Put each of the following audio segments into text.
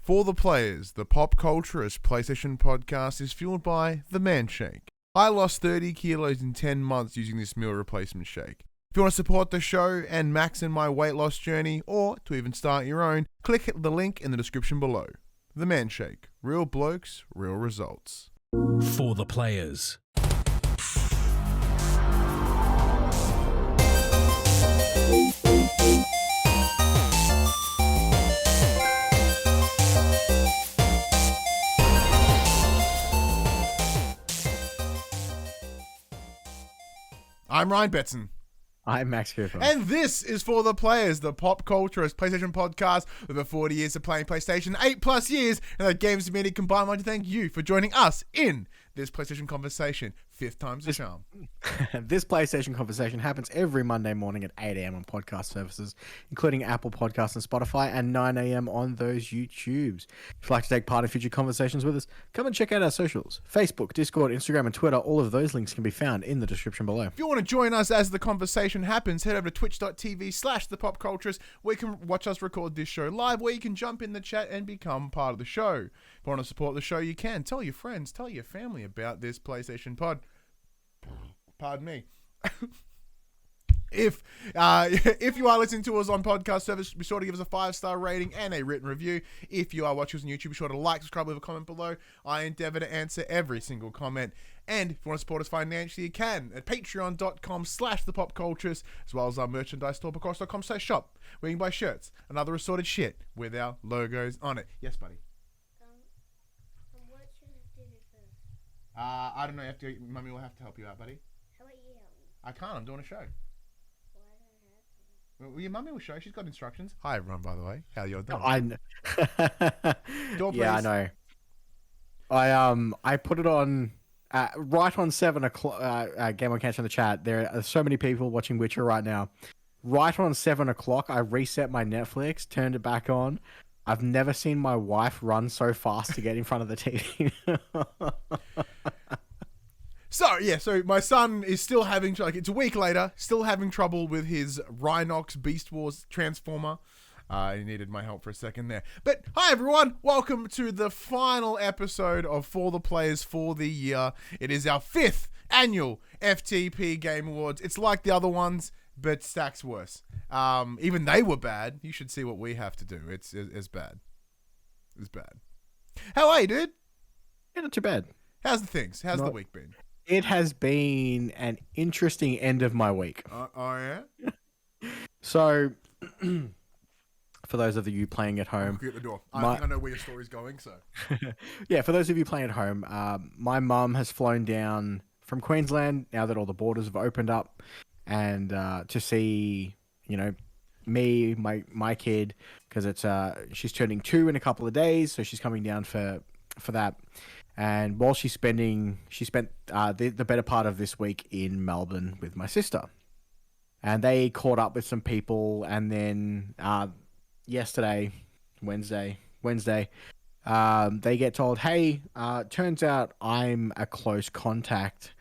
For the Players, the pop culturist PlayStation podcast is fueled by the Manscaped. I lost 30 kilos in 10 months using this meal replacement shake. If you want to support the show and max in my weight loss journey, or to even start your own, click the link in the description below. The Manscaped. Real blokes, real results. For the Players. I'm Ryan Betson. I'm Max Cooper. And this is For the Players, the pop culturist PlayStation podcast with over 40 years of playing PlayStation, 8+ years, and that games community combined. I'd like to thank you for joining us in this PlayStation conversation. 5th time's the charm. This PlayStation conversation happens every Monday morning at 8 a.m. on podcast services, including Apple Podcasts and Spotify, and 9 a.m. on those YouTubes. If you'd like to take part in future conversations with us, come and check out our socials. Facebook, Discord, Instagram, and Twitter. All of those links can be found in the description below. If you want to join us as the conversation happens, head over to twitch.tv/thepopculturist, where you can watch us record this show live, where you can jump in the chat and become part of the show. If you want to support the show, you can. Tell your friends, tell your family about this PlayStation pod. Pardon me. If you are listening to us on podcast service, be sure to give us a 5-star rating and a written review. If you are watching us on YouTube, be sure to like, subscribe, leave a comment below. I endeavor to answer every single comment. And if you want to support us financially, you can at patreon.com/thepopculturist, as well as our merchandise store, across.com/shop, where you can buy shirts and other assorted shit with our logos on it. Yes, buddy. What should I do first? I don't know. Mummy will have to help you out, buddy. How about you help me? I can't. I'm doing a show. Why don't I have to? Well, your mummy will show. She's got instructions. Hi, everyone, by the way. How you doing? Door, Yeah, I please. know. I put it on right on 7 o'clock. Game on Catch in the chat. There are so many people watching Witcher right now. Right on 7 o'clock, I reset my Netflix, turned it back on. I've never seen my wife run so fast to get in front of the TV. So my son is still having, it's a week later, still having trouble with his Rhinox Beast Wars Transformer. He needed my help for a second there. But hi everyone, welcome to the final episode of For the Players for the year. It is our 5th annual FTP Game Awards. It's like the other ones, but stacks worse. Even they were bad. You should see what we have to do. It's bad. It's bad. How are you, dude? Yeah, not too bad. How's the things? How's the week been? It has been an interesting end of my week. Oh yeah? So, for those of you playing at home, Look at the door. I think I know where your story's going, so. yeah, for those of you playing at home, my mum has flown down from Queensland now that all the borders have opened up, and to see, me, my kid, because it's she's turning 2 in a couple of days, so she's coming down for that. And while she spent the better part of this week in Melbourne with my sister, and they caught up with some people, and then yesterday, Wednesday, they get told, hey, turns out I'm a close contact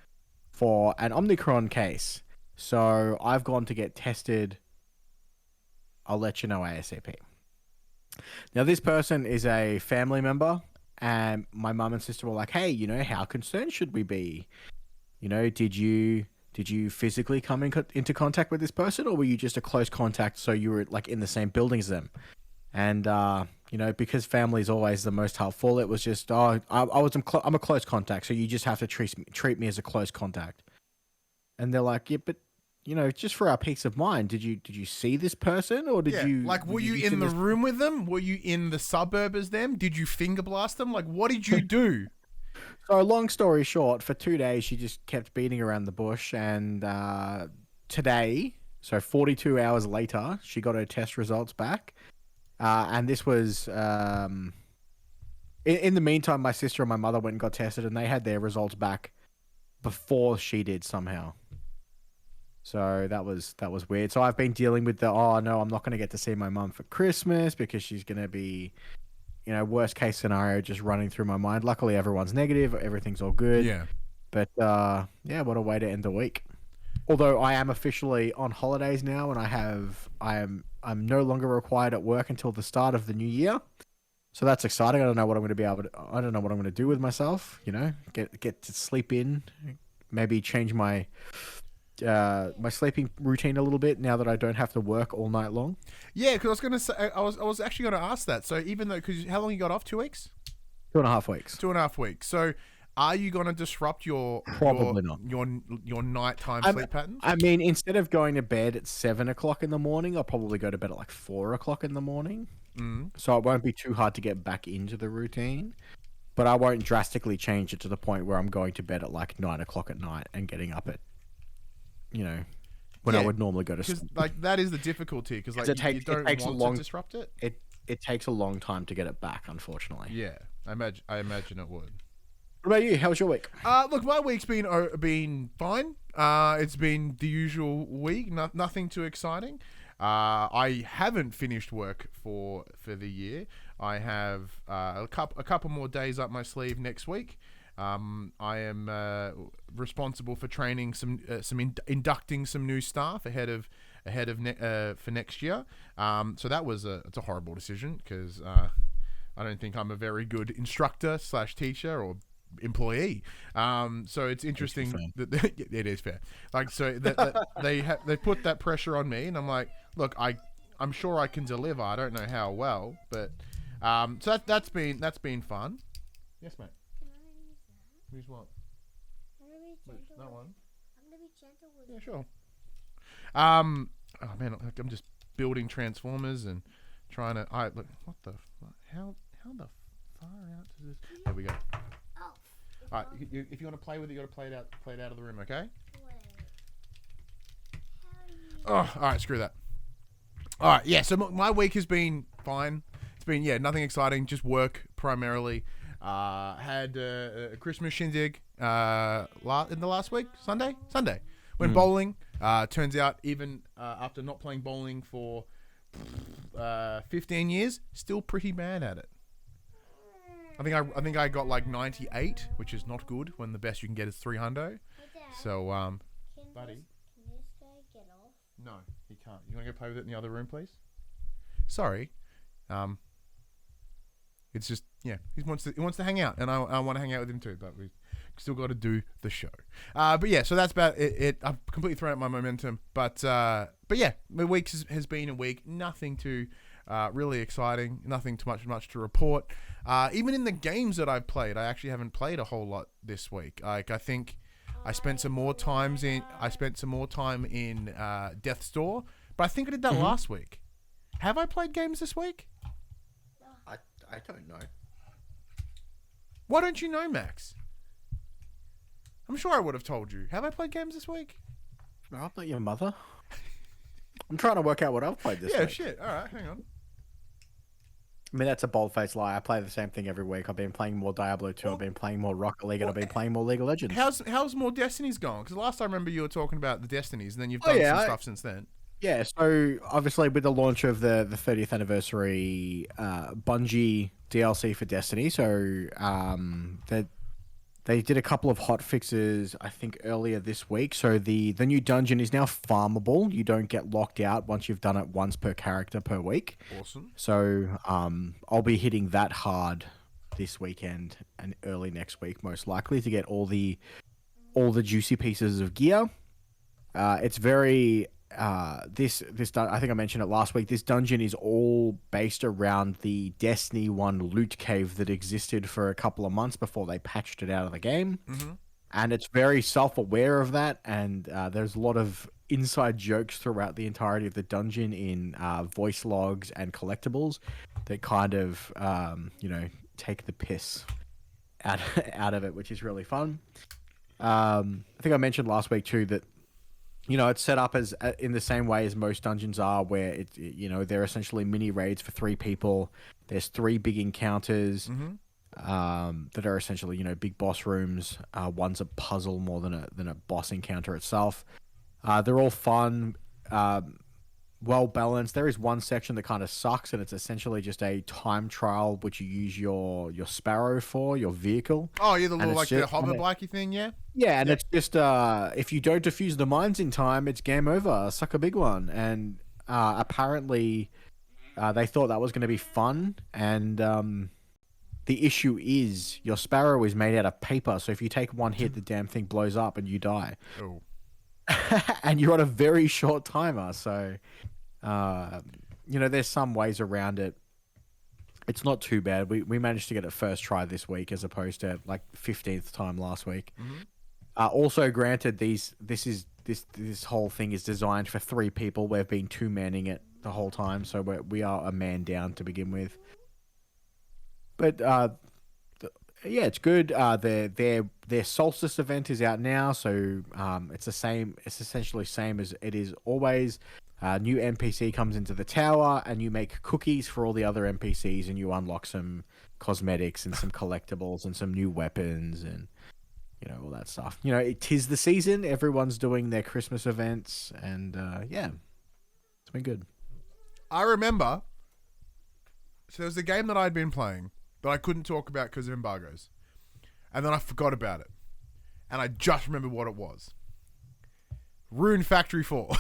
for an Omicron case, so I've gone to get tested. I'll let you know ASAP. Now, this person is a family member. And my mum and sister were like, hey, how concerned should we be? Did you physically come into contact with this person, or were you just a close contact, so you were like in the same building as them? And, because family is always the most helpful, it was just, I'm a close contact, so you just have to treat me as a close contact. And they're like, yeah, but just for our peace of mind, did you see this person, or did you? Like, were you in the room with them? Were you in the suburb as them? Did you finger blast them? Like, what did you do? So, long story short, for 2 days, she just kept beating around the bush, and today, so 42 hours later, she got her test results back, and this was in the meantime, my sister and my mother went and got tested, and they had their results back before she did somehow. So that was weird. So I've been dealing with oh no, I'm not going to get to see my mum for Christmas because she's going to be, worst case scenario just running through my mind. Luckily everyone's negative, everything's all good. Yeah. But what a way to end the week. Although I am officially on holidays now, and I'm no longer required at work until the start of the new year. So that's exciting. I don't know what I'm going to be able to. I don't know what I'm going to do with myself. You know, get to sleep in, maybe change my my sleeping routine a little bit now that I don't have to work all night long. Yeah, because I was gonna say, I was actually gonna ask that. So even though, because how long you got off? 2 weeks. 2.5 weeks. 2.5 weeks. So are you gonna disrupt Probably not. your nighttime sleep patterns? I mean, instead of going to bed at 7 o'clock in the morning, I'll probably go to bed at like 4 o'clock in the morning. So it won't be too hard to get back into the routine. But I won't drastically change it to the point where I'm going to bed at like 9 o'clock at night and getting up at, when I would normally go to sleep. Because like that is the difficalty. Because like you don't want to disrupt it. It takes a long time to get it back, unfortunately. Yeah, I imagine it would. What about you? How was your week? Look, my week's been fine. It's been the usual week. Nothing too exciting. I haven't finished work for the year. I have a couple more days up my sleeve next week. I am responsible for training inducting some new staff ahead of for next year. So that was it's a horrible decision because I don't think I'm a very good instructor / teacher or employee. So it's interesting that it is fair. Like so that they put that pressure on me, and I'm like, look, I'm sure I can deliver. I don't know how well, but so that's been fun. Yes, mate. Can I use that? Use what? I'm gonna be gentle. That one. I'm gonna be gentle with Yeah, it. sure. Oh man, I'm just building transformers and trying to. Look, what the? How the far out does this? There we go. Oh. All right, if you want to play with it, you got to play it out of the room, okay? Wait. How do you... Oh, all right, screw that. All right, yeah. So my week has been fine. It's been nothing exciting, just work primarily. Had a Christmas shindig in the last week, Sunday. Went bowling. Turns out even after not playing bowling for 15 years, still pretty bad at it. I think I got like 98, which is not good when the best you can get is 300. Hey, Dad, So can buddy. Can this guy get off? No, he can't. You want to go play with it in the other room, please? Sorry. It's just he wants to hang out, and I want to hang out with him too, but we still got to do the show. But yeah, so that's about it. I've completely thrown out my momentum, but yeah, my week has been a week. Nothing too really exciting. Nothing too much to report. Even in the games that I've played, I actually haven't played a whole lot this week. Like I think I spent some more time in Death's Door, but I think I did that last week. Have I played games this week? I don't know. Why don't you know, Max? I'm sure I would have told you. Have I played games this week? No, I'm not your mother. I'm trying to work out what I've played this week. Yeah, shit. All right, hang on. I mean, that's a bold-faced lie. I play the same thing every week. I've been playing more Diablo 2. I've been playing more Rocket League, and I've been playing more League of Legends. How's more Destinies going? Because last time I remember you were talking about the Destinies, and then you've done some stuff since then. Yeah, so obviously with the launch of the 30th anniversary Bungie DLC for Destiny, so they did a couple of hot fixes, I think, earlier this week. So the new dungeon is now farmable. You don't get locked out once you've done it once per character per week. Awesome. So I'll be hitting that hard this weekend and early next week, most likely, to get all the juicy pieces of gear. It's very I think I mentioned it last week. This dungeon is all based around the Destiny 1 loot cave that existed for a couple of months before they patched it out of the game. And it's very self-aware of that, and there's a lot of inside jokes throughout the entirety of the dungeon in voice logs and collectibles that kind of take the piss out of it, which is really fun. I think I mentioned last week too that it's set up as in the same way as most dungeons are, where they're essentially mini raids for 3 people. There's 3 big encounters that are essentially big boss rooms. One's a puzzle more than a boss encounter itself. They're all fun, well balanced. There is one section that kind of sucks, and it's essentially just a time trial which you use your Sparrow for, your vehicle. Oh, yeah, the little the hover bikey thing, yeah. Yeah, and it's just if you don't defuse the mines in time, it's game over. Suck a big one. And apparently, They thought that was going to be fun, and the issue is your sparrow is made out of paper, so if you take one hit, the damn thing blows up and you die. Oh. And you're on a very short timer, so there's some ways around it. It's not too bad. We managed to get it first try this week as opposed to like 15th time last week. Also, granted, this whole thing is designed for 3 people. We've been 2-manning it the whole time, so we are a man down to begin with. But yeah, it's good. Their solstice event is out now, so it's the same. It's essentially same as it is always. New NPC comes into the tower, and you make cookies for all the other NPCs, and you unlock some cosmetics and some collectibles and some new weapons and all that stuff. It is the season. Everyone's doing their Christmas events, and yeah, it's been good. I remember. So there was a game that I'd been playing that I couldn't talk about because of embargoes, and then I forgot about it, and I just remember what it was. Rune Factory 4.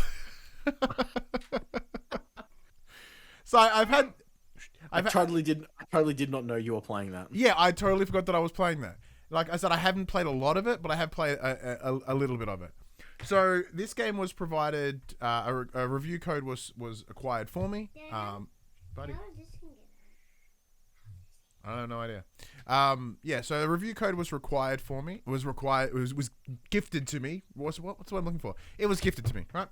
So I totally did not know you were playing that. Yeah, I totally forgot that I was playing that. Like I said, I haven't played a lot of it, but I have played a little bit of it. So this game was provided. A review code was acquired for me. Buddy, How is this gonna get I have no idea. Yeah, so the review code was required for me. Was gifted to me. What's what I'm looking for? It was gifted to me, right?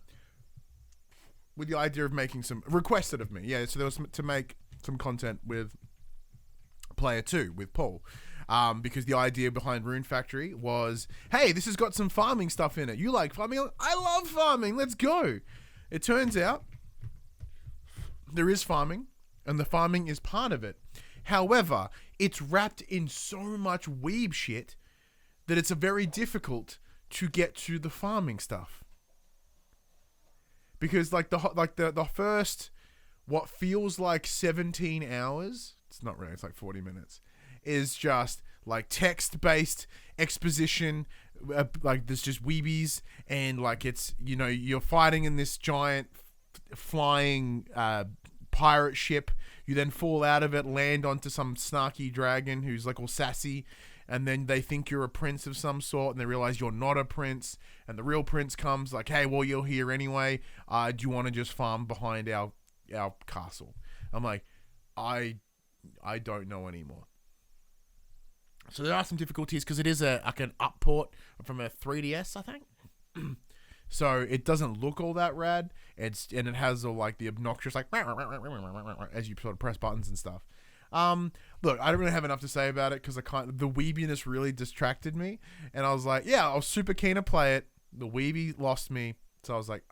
With the idea of making requested of me. Yeah, so there was to make some content with Player 2 with Paul. Because the idea behind Rune Factory was, hey, this has got some farming stuff in it. You like farming? I love farming. Let's go. It turns out there is farming, and the farming is part of it. However, it's wrapped in so much weeb shit that it's very difficult to get to the farming stuff. Because like the first, what feels like 17 hours, it's not really, it's like 40 minutes, is just like text-based exposition, like there's just weebies, and like it's, you're fighting in this giant flying pirate ship. You then fall out of it, land onto some snarky dragon who's like all sassy, and then they think you're a prince of some sort, and they realize you're not a prince, and the real prince comes like, hey, well, you're here anyway. Do you want to just farm behind our castle? I'm like, I don't know anymore. So there are some difficulties because it is like an up port from a 3DS, I think. So it doesn't look all that rad. And it has all like the obnoxious like as you sort of press buttons and stuff. Look, I don't really have enough to say about it because the weebiness really distracted me, and I was like, yeah, I was super keen to play it. The weebie lost me, so I was like,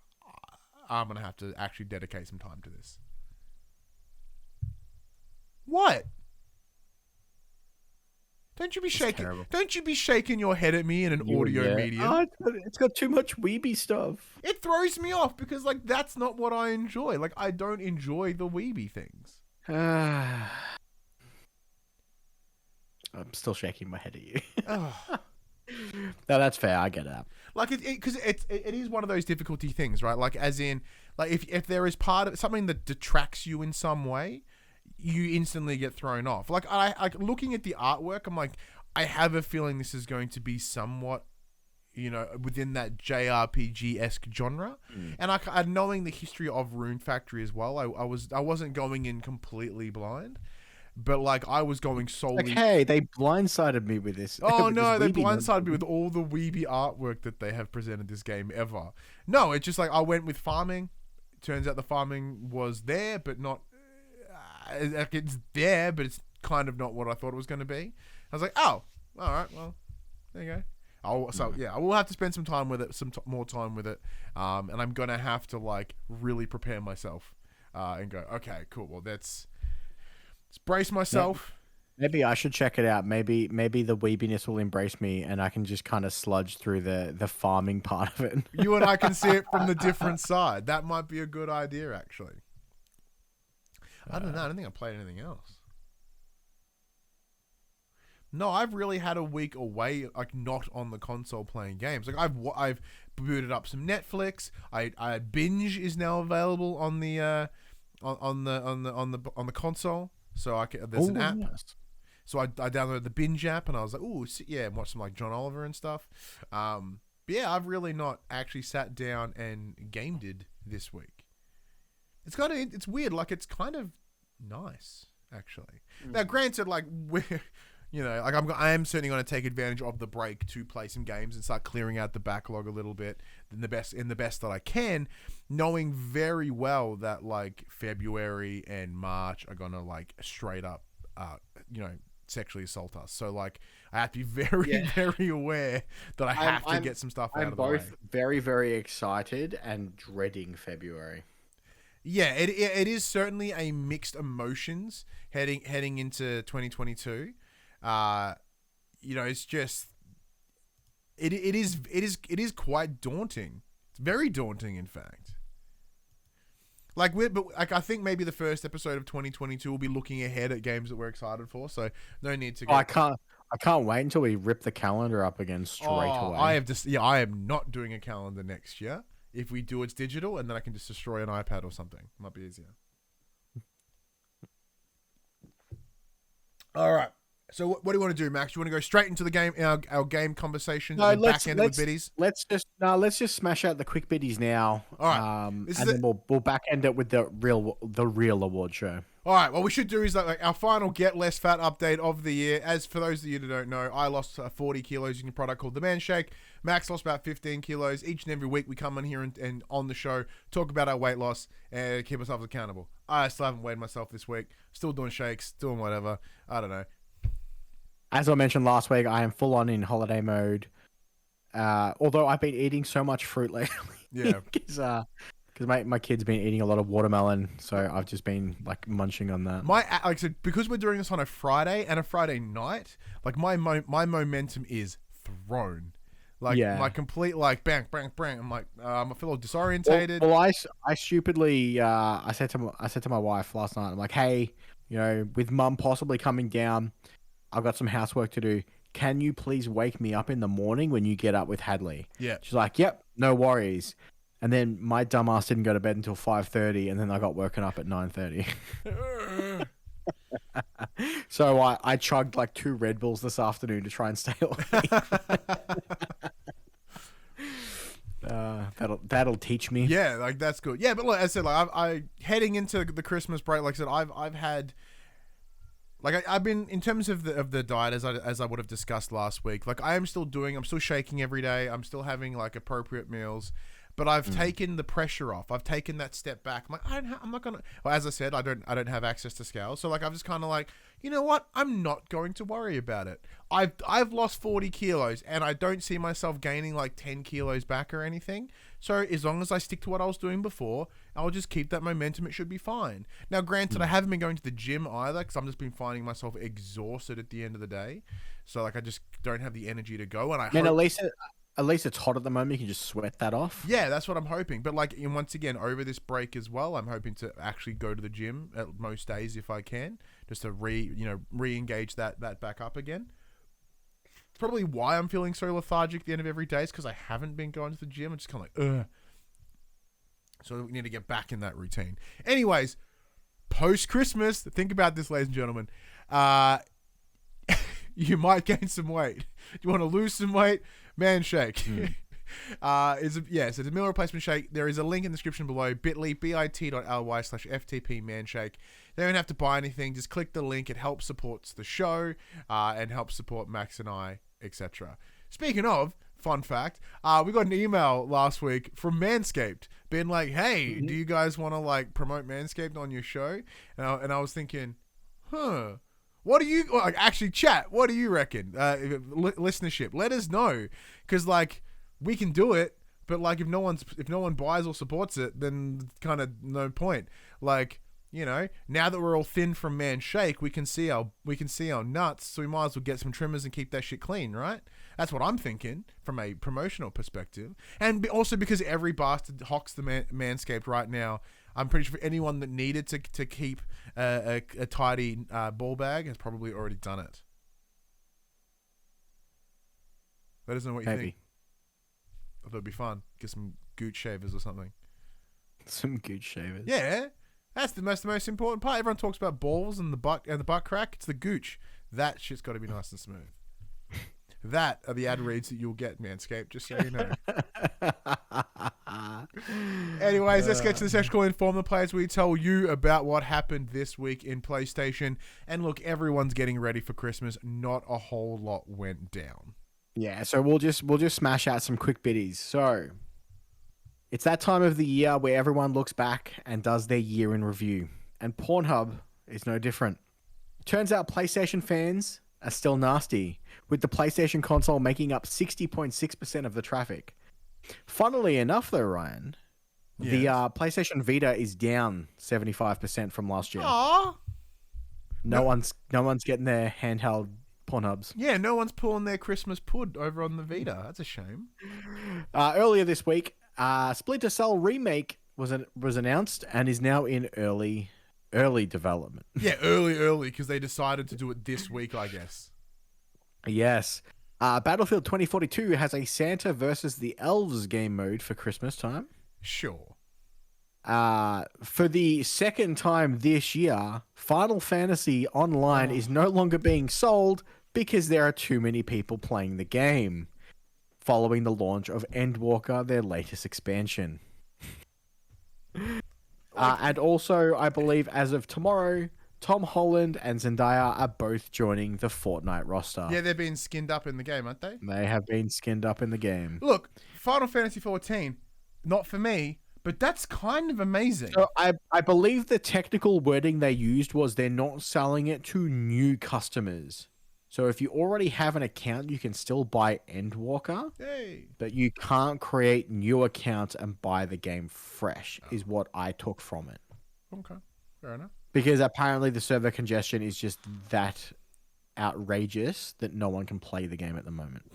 I'm gonna have to actually dedicate some time to this. What? Don't you be shaking? Terrible. Don't you be shaking your head at me in an audio medium? Oh, it's got too much weeby stuff. It throws me off because like that's not what I enjoy. Like I don't enjoy the weeby things. I'm still shaking my head at you. Ugh. No, that's fair. I get that. Like because it is one of those difficulty things, right? Like as in, like if there is part of something that detracts you in some way, you instantly get thrown off. Like I like looking at the artwork, I'm like, I have a feeling this is going to be somewhat, within that JRPG-esque genre. And I knowing the history of Rune Factory as well, I wasn't going in completely blind. But like I was going solely. Like, hey, they blindsided me with this. Oh with no, this they weeby blindsided me with all the weeby artwork that they have presented this game ever. No, it's just like I went with farming. Turns out the farming was there, but not. Like it's there, but it's kind of not what I thought it was going to be. I was like, oh, all right, well, there you go. I will have to spend some time with it, more time with it, and I'm gonna have to like really prepare myself and go, okay, cool. Well, let's brace myself. Maybe I should check it out. Maybe the weebiness will embrace me, and I can just kind of sludge through the farming part of it. You and I can see it from the different side. That might be a good idea, actually. Other than that, I don't think I played anything else. No, I've really had a week away, like not on the console playing games. Like I've booted up some Netflix. I Binge is now available on the on the console. So there's an app. Yes. So I downloaded the Binge app and I was like, ooh, yeah, and watched some like John Oliver and stuff. But yeah, I've really not actually sat down and gamed it this week. It's weird. Like, it's kind of nice, actually. Now, granted, like, I am certainly going to take advantage of the break to play some games and start clearing out the backlog a little bit in the best that I can, knowing very well that like February and March are going to like straight up, sexually assault us. So like I have to be very, very aware that I have to get some stuff out of the way. I'm both very, very excited and dreading February. Yeah, it is certainly a mixed emotions heading into 2022. It's just it is quite daunting. It's very daunting, in fact. Like I think maybe the first episode of 2022 will be looking ahead at games that we're excited for. So no need to go. I can't wait until we rip the calendar up again straight away. I am not doing a calendar next year. If we do, it's digital, and then I can just destroy an iPad or something. Might be easier. All right. So what do you want to do, Max? Do you want to go straight into the game, our game conversations, and back end with biddies? Let's just smash out the quick biddies now. All right. Then we'll back end it with the real award show. All right. What we should do is like our final Get Less Fat update of the year. As for those of you that don't know, I lost 40 kilos using a product called the Manscaped. Max lost about 15 kilos. Each and every week we come in here and on the show talk about our weight loss and keep ourselves accountable. I still haven't weighed myself this week. Still doing shakes, doing whatever. I don't know. As I mentioned last week, I am full on in holiday mode. Although I've been eating so much fruit lately. Yeah. Because my kid's been eating a lot of watermelon, so I've just been like munching on that. Like I said, because we're doing this on a Friday and a Friday night, like my momentum is thrown. Like my complete like bang bang bang. I'm like I feel a little disorientated. Well, I stupidly I said to my wife last night, I'm like, hey, with Mum possibly coming down, I've got some housework to do. Can you please wake me up in the morning when you get up with Hadley? Yeah. She's like, yep, no worries. And then my dumbass didn't go to bed until 5:30, and then I got woken up at 9:30. So I chugged like 2 Red Bulls this afternoon to try and stay awake. That'll teach me. Yeah, like that's good. Yeah, but like I said, like I heading into the Christmas break, like I said, I've had. Like I've been in terms of the diet as I would have discussed last week. Like I'm still shaking every day. I'm still having like appropriate meals, but I've taken the pressure off. I've taken that step back. I'm like I'm not gonna. Well, as I said, I don't have access to scales, so like I'm just kind of like, you know what? I'm not going to worry about it. I've lost 40 kilos and I don't see myself gaining like 10 kilos back or anything. So as long as I stick to what I was doing before, I'll just keep that momentum. It should be fine. Now, granted, I haven't been going to the gym either because I'm just been finding myself exhausted at the end of the day. So like I just don't have the energy to go. And at least it's hot at the moment. You can just sweat that off. Yeah, that's what I'm hoping. But like, and once again, over this break as well, I'm hoping to actually go to the gym at most days if I can, just to re-engage that back up again. It's probably why I'm feeling so lethargic at the end of every day is because I haven't been going to the gym. I'm just kind of like, ugh. So we need to get back in that routine. Anyways, post-Christmas, think about this, ladies and gentlemen. You might gain some weight. You want to lose some weight? Man shake. So it's a meal replacement shake. There is a link in the description below, bit.ly/FTP manshake. They don't have to buy anything. Just click the link. It helps supports the show and helps support Max and I, etc. Speaking of, fun fact, we got an email last week from Manscaped being like, hey, do you guys want to like promote Manscaped on your show? And I was thinking, what do you like? Actually, chat. What do you reckon? Listenership, let us know, because like we can do it, but like if no one buys or supports it, then kind of no point. Like, now that we're all thin from Man Shake, we can see our nuts, so we might as well get some trimmers and keep that shit clean, right? That's what I'm thinking from a promotional perspective, and also because every bastard hocks the Manscaped right now. I'm pretty sure anyone that needed to keep a tidy ball bag has probably already done it. Let us know what you think. I thought it'd be fun. Get some Gooch shavers or something. Some Gooch shavers. Yeah. That's the most important part. Everyone talks about balls and the butt crack. It's the gooch. That shit's got to be nice and smooth. That are the ad reads that you'll get, Manscaped, just so you know. Anyways, let's get to the section called Inform the Players. We tell you about what happened this week in PlayStation. And look, everyone's getting ready for Christmas. Not a whole lot went down. Yeah, so we'll just smash out some quick biddies. So it's that time of the year where everyone looks back and does their year in review. And Pornhub is no different. Turns out PlayStation fans are still nasty, with the PlayStation console making up 60.6% of the traffic. Funnily enough, though, Ryan, the PlayStation Vita is down 75% from last year. Aww. No one's getting their handheld Pornhubs. Yeah, no one's pulling their Christmas pud over on the Vita. That's a shame. Earlier this week, Splinter Cell remake was announced and is now in early development. Yeah, early, because they decided to do it this week, I guess. Yes. Battlefield 2042 has a Santa versus the Elves game mode for Christmas time. Sure. For the second time this year, Final Fantasy Online is no longer being sold because there are too many people playing the game, following the launch of Endwalker, their latest expansion. And also, I believe as of tomorrow, Tom Holland and Zendaya are both joining the Fortnite roster. Yeah, they're being skinned up in the game, aren't they? They have been skinned up in the game. Look, Final Fantasy 14, not for me, but that's kind of amazing. So I believe the technical wording they used was they're not selling it to new customers. So if you already have an account, you can still buy Endwalker, Hey. but you can't create new accounts and buy the game fresh, is what I took from it. Okay, fair enough. Because apparently the server congestion is just that outrageous that no one can play the game at the moment.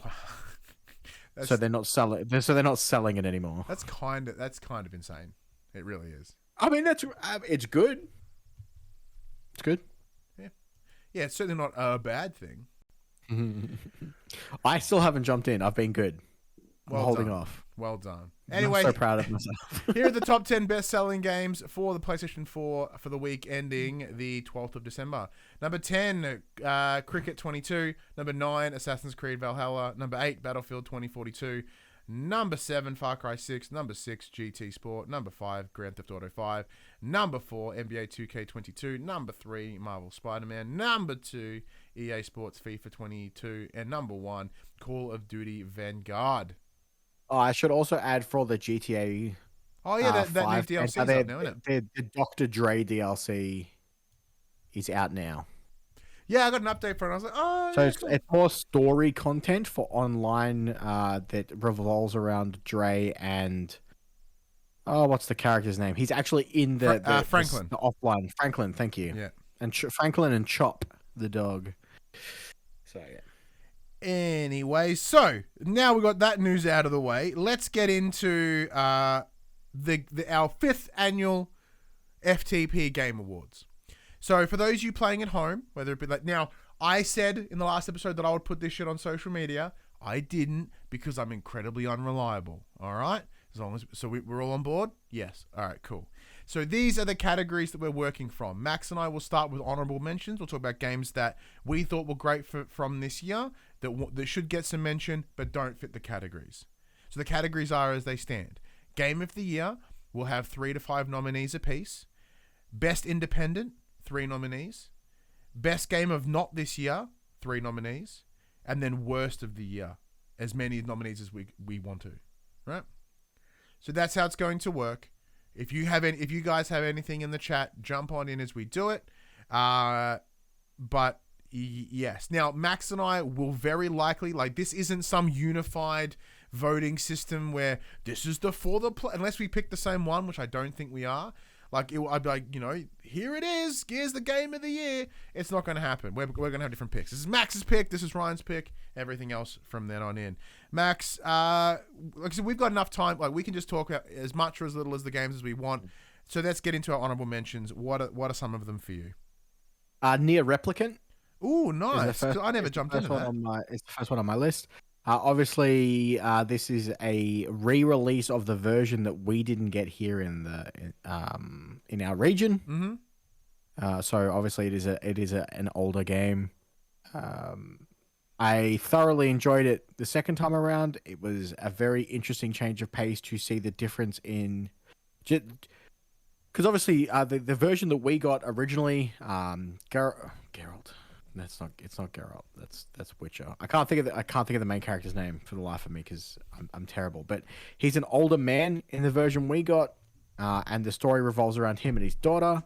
So they're not selling. So they're not selling it anymore. That's kind of insane. It really is. I mean, it's good. It's good. Yeah, it's certainly not a bad thing. I still haven't jumped in. I've been good. I'm holding off. Well done. I'm Anyway, so proud of myself. here are the top 10 best-selling games for the PlayStation 4 for the week ending the 12th of December. Number 10, Cricket 22. Number 9, Assassin's Creed Valhalla. Number 8, Battlefield 2042. Number 7, Far Cry 6. Number 6, GT Sport. Number 5, Grand Theft Auto 5. Number 4, NBA 2K22. Number 3, Marvel Spider-Man. Number 2, EA Sports FIFA 22. And number 1, Call of Duty Vanguard. Oh, I should also add for the GTA. Oh yeah, that new 5, DLC is and out now, isn't it? The Dr. Dre DLC is out now. Yeah, I got an update for it. I was like, oh, So yeah, it's, cool. it's more story content for online that revolves around Dre and what's the character's name? He's actually in the Franklin. the offline. Franklin, thank you. Yeah. And Franklin and Chop the dog. So yeah. Anyway, so now we got that news out of the way. Let's get into our 5th annual FTP Game Awards. So for those of you playing at home, whether it be like now, I said in the last episode that I would put this shit on social media. I didn't because I'm incredibly unreliable. All right, we're all on board. Yes. All right. Cool. So these are the categories that we're working from. Max and I will start with honorable mentions. We'll talk about games that we thought were great from this year that should get some mention but don't fit the categories. So the categories are as they stand. Game of the Year will have 3 to 5 nominees apiece. Best Independent, 3 nominees. Best Game of Not This Year, 3 nominees. And then Worst of the Year, as many nominees as we want to. Right? So that's how it's going to work. If you guys have anything in the chat, jump on in as we do it. But yes, now Max and I will very likely, like, this isn't some unified voting system where this is unless we pick the same one, which I don't think we are. Like, I'd be like, here it is. Here's the game of the year. It's not going to happen. We're going to have different picks. This is Max's pick. This is Ryan's pick. Everything else from then on in. Max, like I said, we've got enough time. Like, we can just talk about as much or as little as the games as we want. So let's get into our honorable mentions. What are some of them for you? Near Replicant. Ooh, nice. I never jumped into that. It's the first one on my list. Obviously, this is a re-release of the version that we didn't get here in our region. So obviously, it is an older game. I thoroughly enjoyed it the second time around. It was a very interesting change of pace to see the difference in, because obviously the version that we got originally, Geralt. It's not Geralt. That's Witcher. I can't think of the main character's name for the life of me because I'm terrible. But he's an older man in the version we got, and the story revolves around him and his daughter.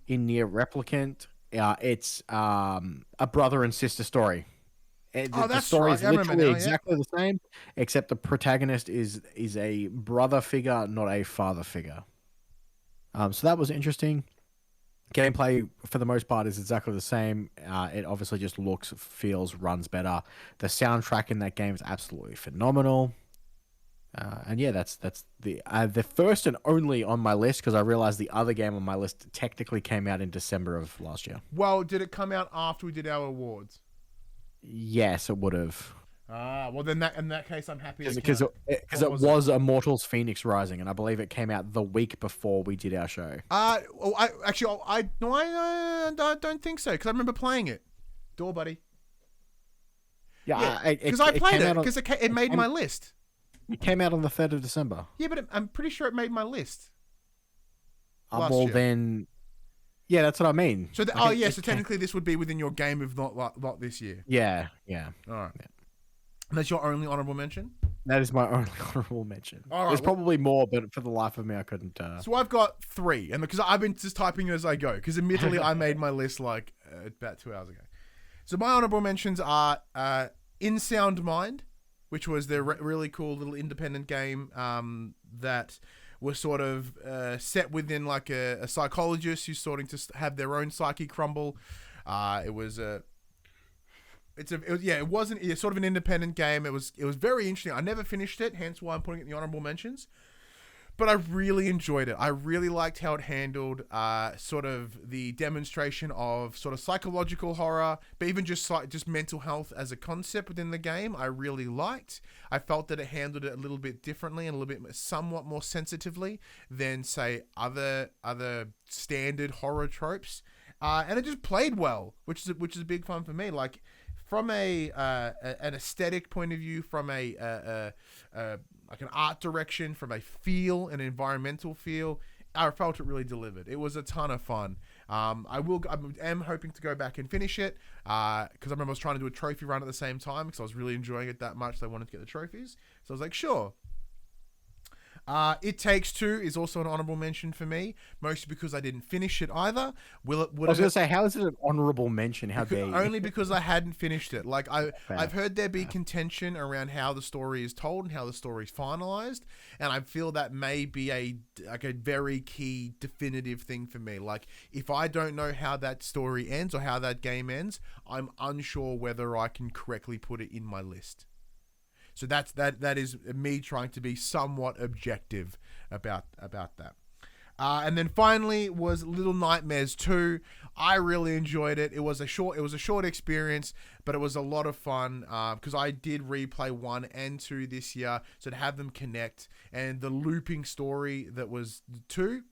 In Near Replicant, it's a brother and sister story. The story is literally exactly the same, except the protagonist is a brother figure, not a father figure. So that was interesting. Gameplay, for the most part, is exactly the same. It obviously just looks, feels, runs better. The soundtrack in that game is absolutely phenomenal. And yeah, that's the first and only on my list, because I realized the other game on my list technically came out in December of last year. Well, did it come out after we did our awards? Yes, it would have. Well then in that case, I'm happy because it was Immortals Phoenix Rising, and I believe it came out the week before we did our show. I don't think so, because I remember playing it. Door, buddy. Yeah, because I played it because it made my list. It came out on the 3rd of December. Yeah, but I'm pretty sure it made my list. Well, then. Yeah, that's what I mean. So, so technically this would be within your game of not this year. Yeah. All right. Yeah. And that's your only honorable mention? That is my only honorable mention. All right, There's probably more, but for the life of me, I couldn't. So I've got 3, and because I've been just typing as I go, because admittedly I made my list like about 2 hours ago. So my honorable mentions are In Sound Mind, which was the really cool little independent game that was sort of set within like a psychologist who's starting to have their own psyche crumble. It was sort of an independent game. It was very interesting. I never finished it, hence why I'm putting it in the honorable mentions. But I really enjoyed it. I really liked how it handled sort of the demonstration of sort of psychological horror, but even just mental health as a concept within the game. I really liked. I felt that it handled it a little bit differently and a little bit somewhat more sensitively than say other standard horror tropes. And it just played well, which is a big fun for me. Like from an aesthetic point of view, from like an art direction, from a feel, an environmental feel, I felt it really delivered. It was a ton of fun. I am hoping to go back and finish it because I remember I was trying to do a trophy run at the same time because I was really enjoying it that much. So I wanted to get the trophies. So I was like, sure. It Takes Two is also an honorable mention for me, mostly because I I didn't finish it either. I was going to say, how is it an honorable mention? How dare you? Only because I hadn't finished it. Like I've heard there be contention around how the story is told and how the story is finalized, and I feel that may be a very key definitive thing for me. Like if I don't know how that story ends or how that game ends, I'm unsure whether I can correctly put it in my list. So that is me trying to be somewhat objective about that. And then finally was Little Nightmares 2. I really enjoyed it. It was a short experience, but it was a lot of fun because I did replay 1 and 2 this year, so to have them connect and the looping story that was 2,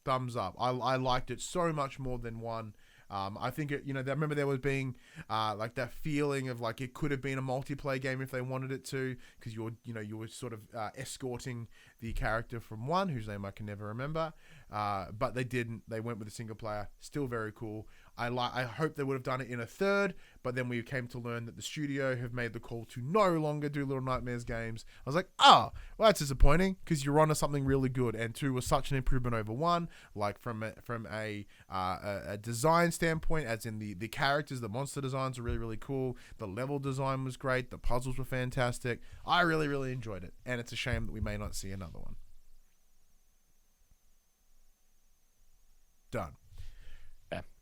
thumbs up. I liked it so much more than 1. I think I remember there was being like that feeling of like it could have been a multiplayer game if they wanted it to, because you were sort of escorting the character from 1 whose name I can never remember, but they didn't. They went with a single player. Still very cool. I hope they would have done it in a 3rd, but then we came to learn that the studio have made the call to no longer do Little Nightmares games. I was like, well, that's disappointing because you're onto something really good, and 2 was such an improvement over 1, like from a design standpoint, as in the characters, the monster designs are really, really cool. The level design was great. The puzzles were fantastic. I really, really enjoyed it, and it's a shame that we may not see another one. Done.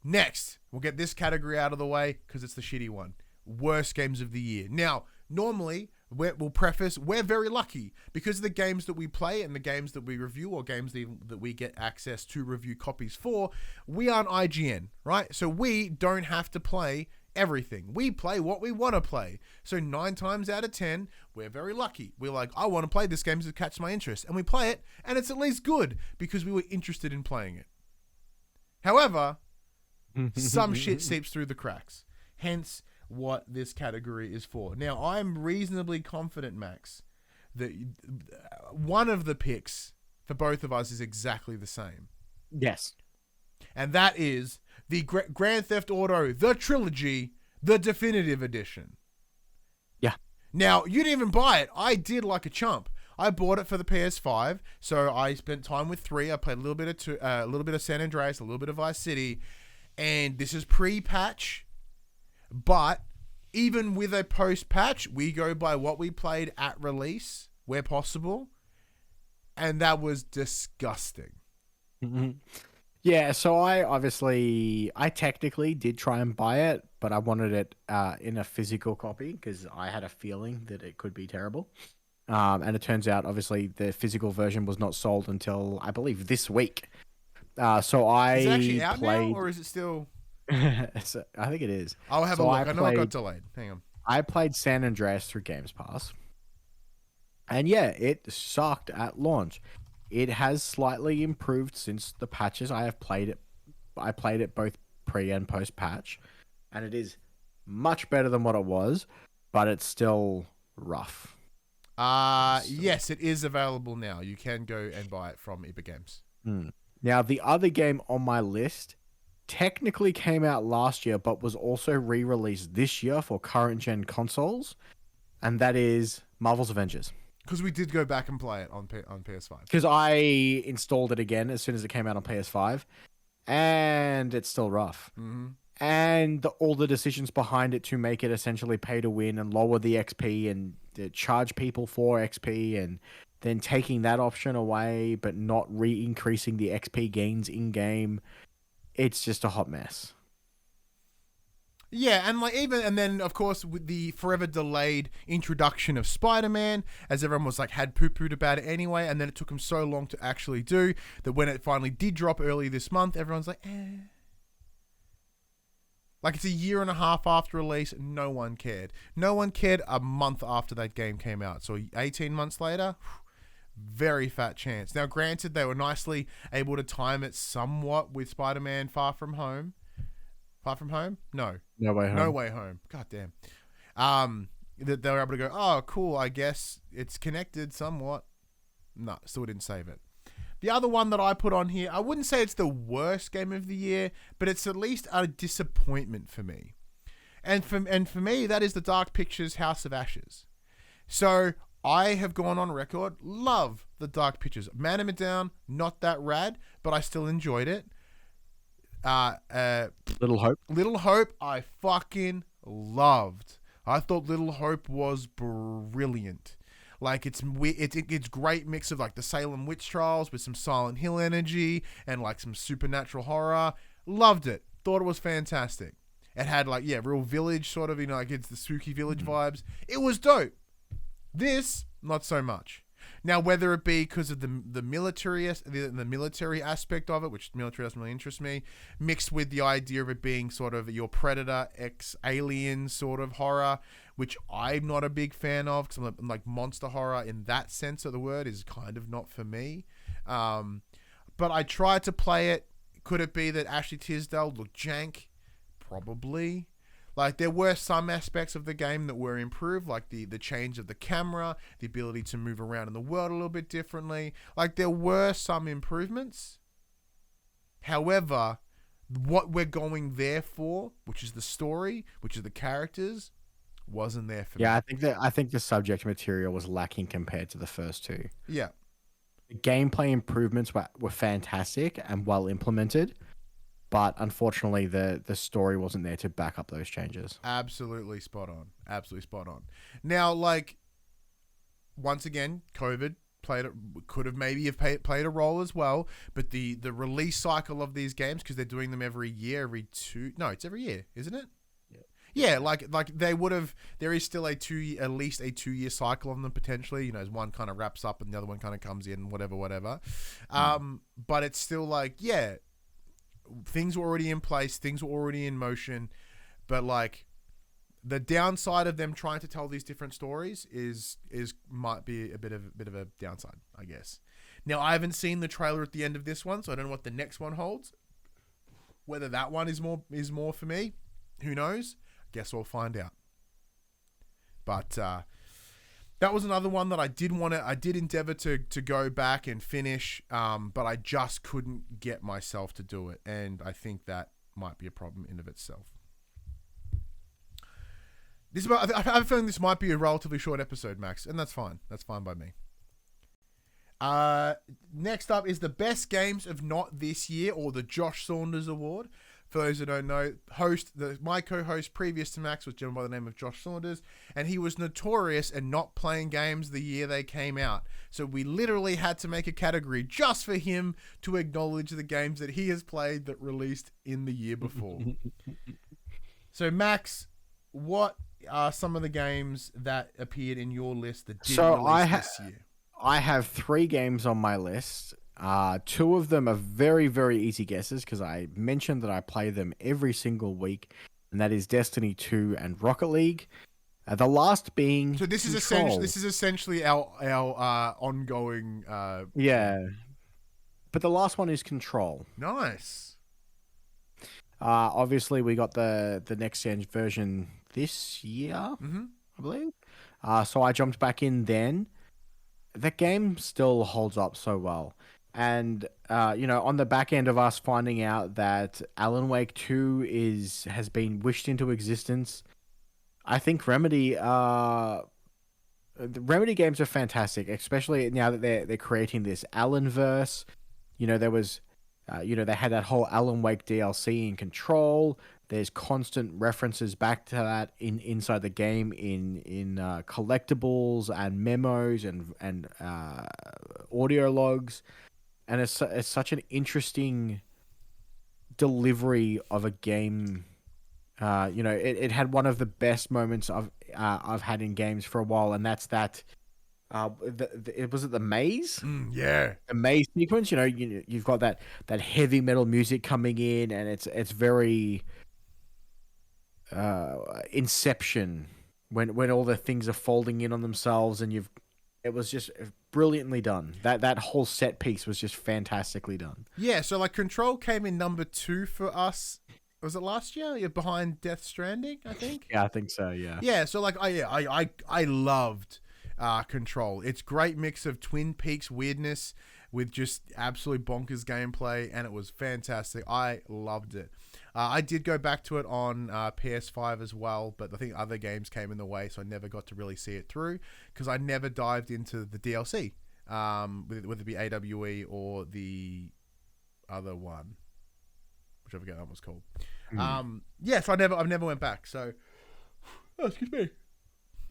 Next, we'll get this category out of the way because it's the shitty one. Worst games of the year. Now, normally, we'll preface, we're very lucky because of the games that we play and the games that we review or games that we get access to review copies for, we aren't IGN, right? So we don't have to play everything. We play what we want to play. So 9 times out of 10, we're very lucky. We're like, I want to play this game to catch my interest. And we play it, and it's at least good because we were interested in playing it. However, some shit seeps through the cracks. Hence, what this category is for. Now, I'm reasonably confident, Max, that one of the picks for both of us is exactly the same. Yes. And that is the Grand Theft Auto, the Trilogy, the Definitive Edition. Yeah. Now, you didn't even buy it. I did like a chump. I bought it for the PS5, so I spent time with 3. I played a little bit of San Andreas, a little bit of Vice City, and this is pre-patch. But even with a post-patch, we go by what we played at release, where possible, and that was disgusting. Mm-hmm. Yeah, so I technically did try and buy it, but I wanted it in a physical copy because I had a feeling that it could be terrible. And it turns out, obviously, the physical version was not sold until, I believe, this week. So I Is it actually out played... now, or is it still... So, I think it is. I'll have a look. I know it got delayed. Hang on. I played San Andreas through Games Pass. And yeah, it sucked at launch. It has slightly improved since the patches. I played it both pre and post patch, and it is much better than what it was, but it's still rough. Yes, it is available now. You can go and buy it from Epic Games. Now, the other game on my list technically came out last year, but was also re-released this year for current gen consoles, and that is Marvel's Avengers. Because we did go back and play it on PS5. Because I installed it again as soon as it came out on PS5, and it's still rough. Mm-hmm. And all the decisions behind it to make it essentially pay to win and lower the XP and charge people for XP, and then taking that option away but not re-increasing the XP gains in-game, it's just a hot mess. Yeah, and then of course with the forever delayed introduction of Spider-Man, as everyone was like had poo-pooed about it anyway, and then it took him so long to actually do that when it finally did drop early this month, everyone's like, eh. Like it's a year and a half after release, no one cared. No one cared a month after that game came out. So 18 months later, very fat chance. Now granted, they were nicely able to time it somewhat with Spider-Man Far From Home. Far From Home? No. No Way Home. No Way Home. God damn. That they were able to go, oh, cool, I guess it's connected somewhat. No, still didn't save it. The other one that I put on here, I wouldn't say it's the worst game of the year, but it's at least a disappointment for me. And for me, that is the Dark Pictures House of Ashes. So I have gone on record, love the Dark Pictures. Man 'em it down, not that rad, but I still enjoyed it. Little Hope. Little Hope, I fucking loved. I thought Little Hope was brilliant. Like it's great mix of like the Salem witch trials with some Silent Hill energy and like some supernatural horror. Loved it. Thought it was fantastic. It had like real village sort of, like it's the spooky village vibes. It was dope. This not so much. Now, whether it be because of the military aspect of it, which military doesn't really interest me, mixed with the idea of it being sort of your Predator ex-Alien sort of horror, which I'm not a big fan of because I'm like monster horror in that sense of the word is kind of not for me. But I tried to play it. Could it be that Ashley Tisdale looked jank? Probably. Like, there were some aspects of the game that were improved, like the change of the camera, the ability to move around in the world a little bit differently. Like, there were some improvements. However, what we're going there for, which is the story, which is the characters, wasn't there for me. Yeah, I think the subject material was lacking compared to the first two. Yeah. The gameplay improvements were fantastic and well implemented. But unfortunately, the story wasn't there to back up those changes. Absolutely spot on. Absolutely spot on. Now, like, once again, COVID could have maybe played a role as well. But the release cycle of these games, because they're doing them every year, it's every year, isn't it? Yeah, like they would have. There is still at least a 2-year cycle on them potentially. As one kind of wraps up and the other one kind of comes in, whatever. But it's still like, things were already in place, things were already in motion, but like The downside of them trying to tell these different stories is might be a bit of a downside, I guess. Now, I haven't seen the trailer at the end of this one, so I don't know what the next one holds. Whether that one is more for me, who knows? Guess we'll find out. But that was another one that I did endeavor to go back and finish, but I just couldn't get myself to do it, and I think that might be a problem in of itself. I have a feeling this might be a relatively short episode, Max, and that's fine. That's fine by me. Next up is the best games of not this year, or the Josh Saunders Award. For those who don't know, my co-host previous to Max was a gentleman by the name of Josh Saunders, and he was notorious in not playing games the year they came out. So we literally had to make a category just for him to acknowledge the games that he has played that released in the year before. So Max, what are some of the games that appeared in your list that didn't release this year? I have 3 games on my list. 2 of them are very, very easy guesses because I mentioned that I play them every single week, and that is Destiny 2 and Rocket League. The last being so this Control. is essentially our ongoing. Yeah, but the last one is Control. Nice. Obviously, we got the next gen version this year, I believe. So I jumped back in then. That game still holds up so well. And, on the back end of us finding out that Alan Wake 2 has been wished into existence, I think the Remedy games are fantastic, especially now that they're creating this Alan-verse. There was, they had that whole Alan Wake DLC in Control. There's constant references back to that inside the game in collectibles and memos and audio logs. And it's such an interesting delivery of a game. It had one of the best moments I've had in games for a while, and that's that. Was it the maze? Yeah, the maze sequence. You've got that heavy metal music coming in, and it's very Inception when all the things are folding in on themselves, and it was just brilliantly done. That whole set piece was just fantastically done. Yeah, so like Control came in number 2 for us. Was it last year? You're behind Death Stranding, I think. Yeah, I think so. Yeah. Yeah, so like I loved Control. It's great mix of Twin Peaks weirdness with just absolute bonkers gameplay, and it was fantastic. I loved it. I did go back to it on PS5 as well, but I think other games came in the way, so I never got to really see it through because I never dived into the DLC, whether it be AWE or the other one, which I forget what that was called. So I've never went back. So, excuse me.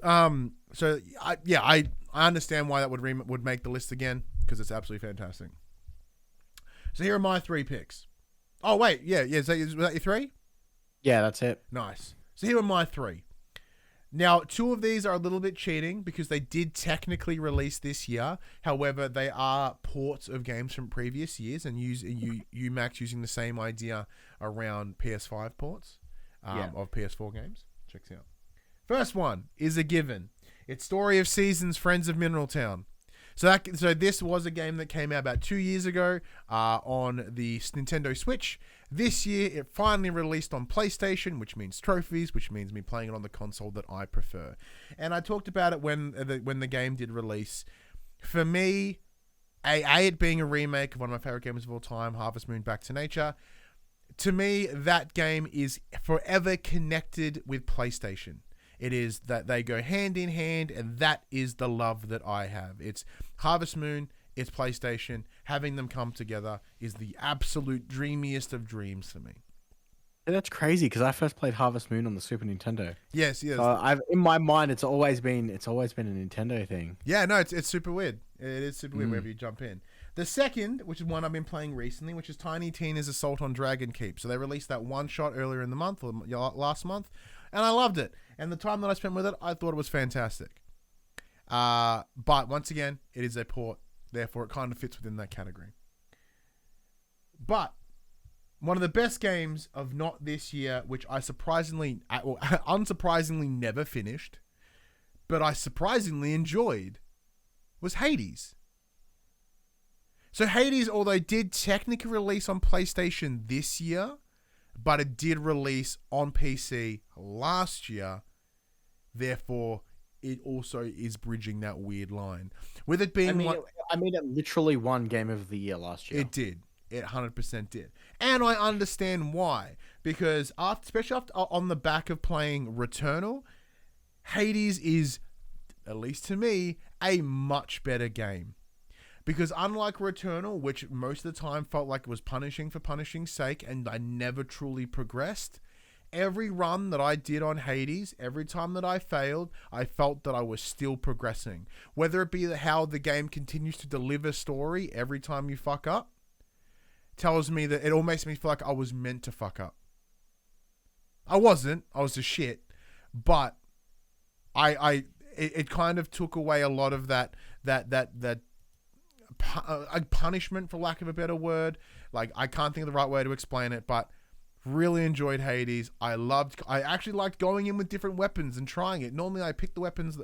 I understand why that would make the list again because it's absolutely fantastic. So here are my 3 picks. Oh wait, yeah. Was that your 3? Yeah, that's it. Nice. So here are my 3. Now, 2 of these are a little bit cheating because they did technically release this year. However, they are ports of games from previous years, and Max using the same idea around PS5 ports of PS4 games. Checks out. First one is a given. It's Story of Seasons, Friends of Mineral Town. So this was a game that came out about 2 years ago on the Nintendo Switch. This year, it finally released on PlayStation, which means trophies, which means me playing it on the console that I prefer. And I talked about it when the game did release. For me, it being a remake of one of my favorite games of all time, Harvest Moon: Back to Nature. To me, that game is forever connected with PlayStation. It is that they go hand in hand, and that is the love that I have. It's Harvest Moon, it's PlayStation. Having them come together is the absolute dreamiest of dreams for me. And that's crazy because I first played Harvest Moon on the Super Nintendo. Yes. So in my mind, it's always been a Nintendo thing. Yeah, no, it's super weird. It is super weird wherever you jump in. The second, which is one I've been playing recently, which is Tiny Tina's Assault on Dragon Keep. So they released that one shot earlier in the month, or last month, and I loved it. And the time that I spent with it, I thought it was fantastic. But once again, it is a port. Therefore, it kind of fits within that category. But one of the best games of not this year, which I unsurprisingly never finished, but I surprisingly enjoyed, was Hades. So Hades, although it did technically release on PlayStation this year, but it did release on PC last year, therefore it also is bridging that weird line. With it being it literally won Game of the Year last year. It did. It 100% did. And I understand why. Because especially after, on the back of playing Returnal, Hades is, at least to me, a much better game. Because unlike Returnal, which most of the time felt like it was punishing for punishing's sake and I never truly progressed, every run that I did on Hades, every time that I failed, I felt that I was still progressing. Whether it be how the game continues to deliver story every time you fuck up, tells me that it all makes me feel like I was meant to fuck up. I wasn't. I was just shit. But it kind of took away a lot of that punishment, for lack of a better word. Like, I can't think of the right way to explain it, but really enjoyed Hades. I actually liked going in with different weapons and trying it. Normally I pick the weapons,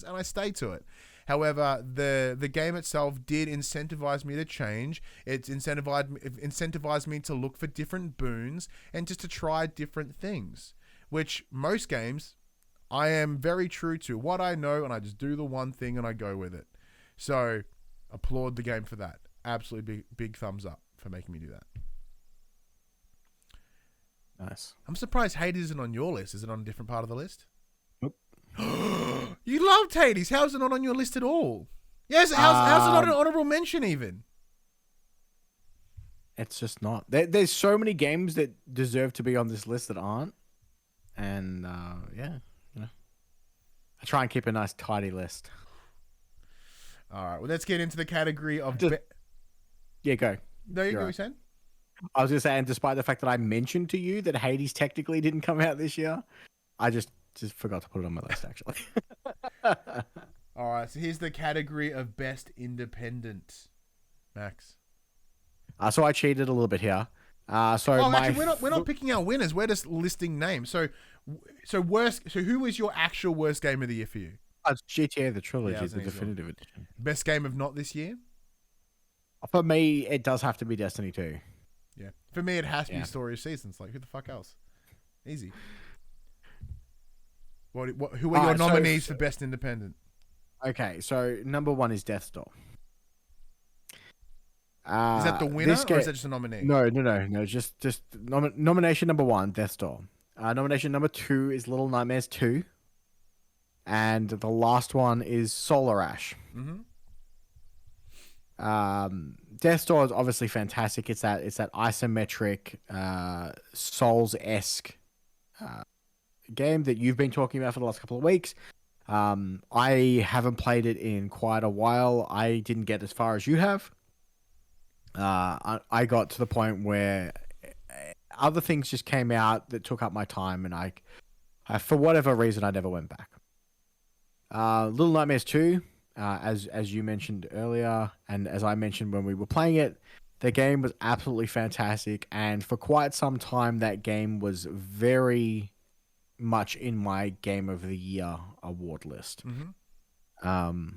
and I stay to it. However, the game itself did incentivize me to change. It incentivized me to look for different boons and just to try different things, which most games, I am very true to what I know, and I just do the one thing and I go with it. So, applaud the game for that. Absolutely big thumbs up for making me do that. Nice. I'm surprised Hades isn't on your list. Is it on a different part of the list? Nope. You loved Hades. How is it not on your list at all? Yes, how's it not an honorable mention even? It's just not. There's so many games that deserve to be on this list that aren't. And, I try and keep a nice, tidy list. All right, well, let's get into the category of... Yeah, go. No, you were saying? I was going to say, and despite the fact that I mentioned to you that Hades technically didn't come out this year, I just forgot to put it on my list, actually. All right, so here's the category of best independent. Max. So I cheated a little bit here. Actually, we're not picking our winners. We're just listing names. So who was your actual worst game of the year for you? It's GTA the Trilogy, the definitive edition. Best game of not this year? For me, it does have to be Destiny 2. Yeah. For me, it has to be Story of Seasons. Like, who the fuck else? Easy. Who are your nominees for best independent? Okay, so number 1 is Death's Door. Is that the winner, or is that just a nominee? No. Just nomination number 1, Death's Door. Nomination number 2 is Little Nightmares 2. And the last one is Solar Ash. Mm-hmm. Death's Door is obviously fantastic. It's that isometric, Souls-esque game that you've been talking about for the last couple of weeks. I haven't played it in quite a while. I didn't get as far as you have. I got to the point where other things just came out that took up my time, and I for whatever reason, I never went back. Little Nightmares 2, as you mentioned earlier, and as I mentioned when we were playing it, the game was absolutely fantastic, and for quite some time, that game was very much in my Game of the Year award list. Mm-hmm.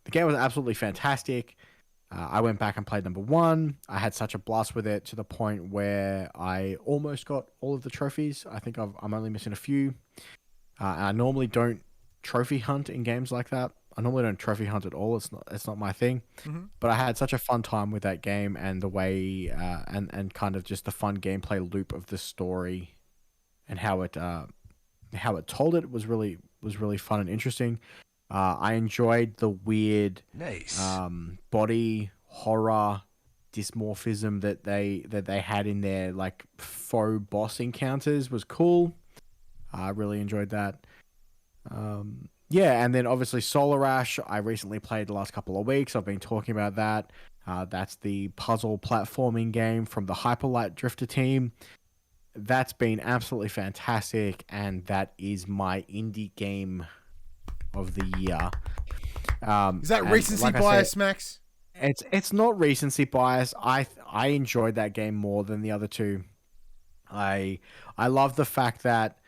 The game was absolutely fantastic. I went back and played number 1. I had such a blast with it to the point where I almost got all of the trophies. I think I'm only missing a few. I normally don't trophy hunt in games like that. I normally don't trophy hunt at all. It's not my thing. Mm-hmm. But I had such a fun time with that game, and the way and kind of just the fun gameplay loop of the story and how it told it was really fun and interesting. I enjoyed the weird body horror dysmorphism that they had in their like faux boss encounters was cool. I really enjoyed that. And then obviously Solar Ash, I recently played the last couple of weeks. I've been talking about that. That's the puzzle platforming game from the Hyperlight Drifter team. That's been absolutely fantastic, and that is my indie game of the year. Is that recency bias, Max? It's not recency bias. I enjoyed that game more than the other two. I love the fact that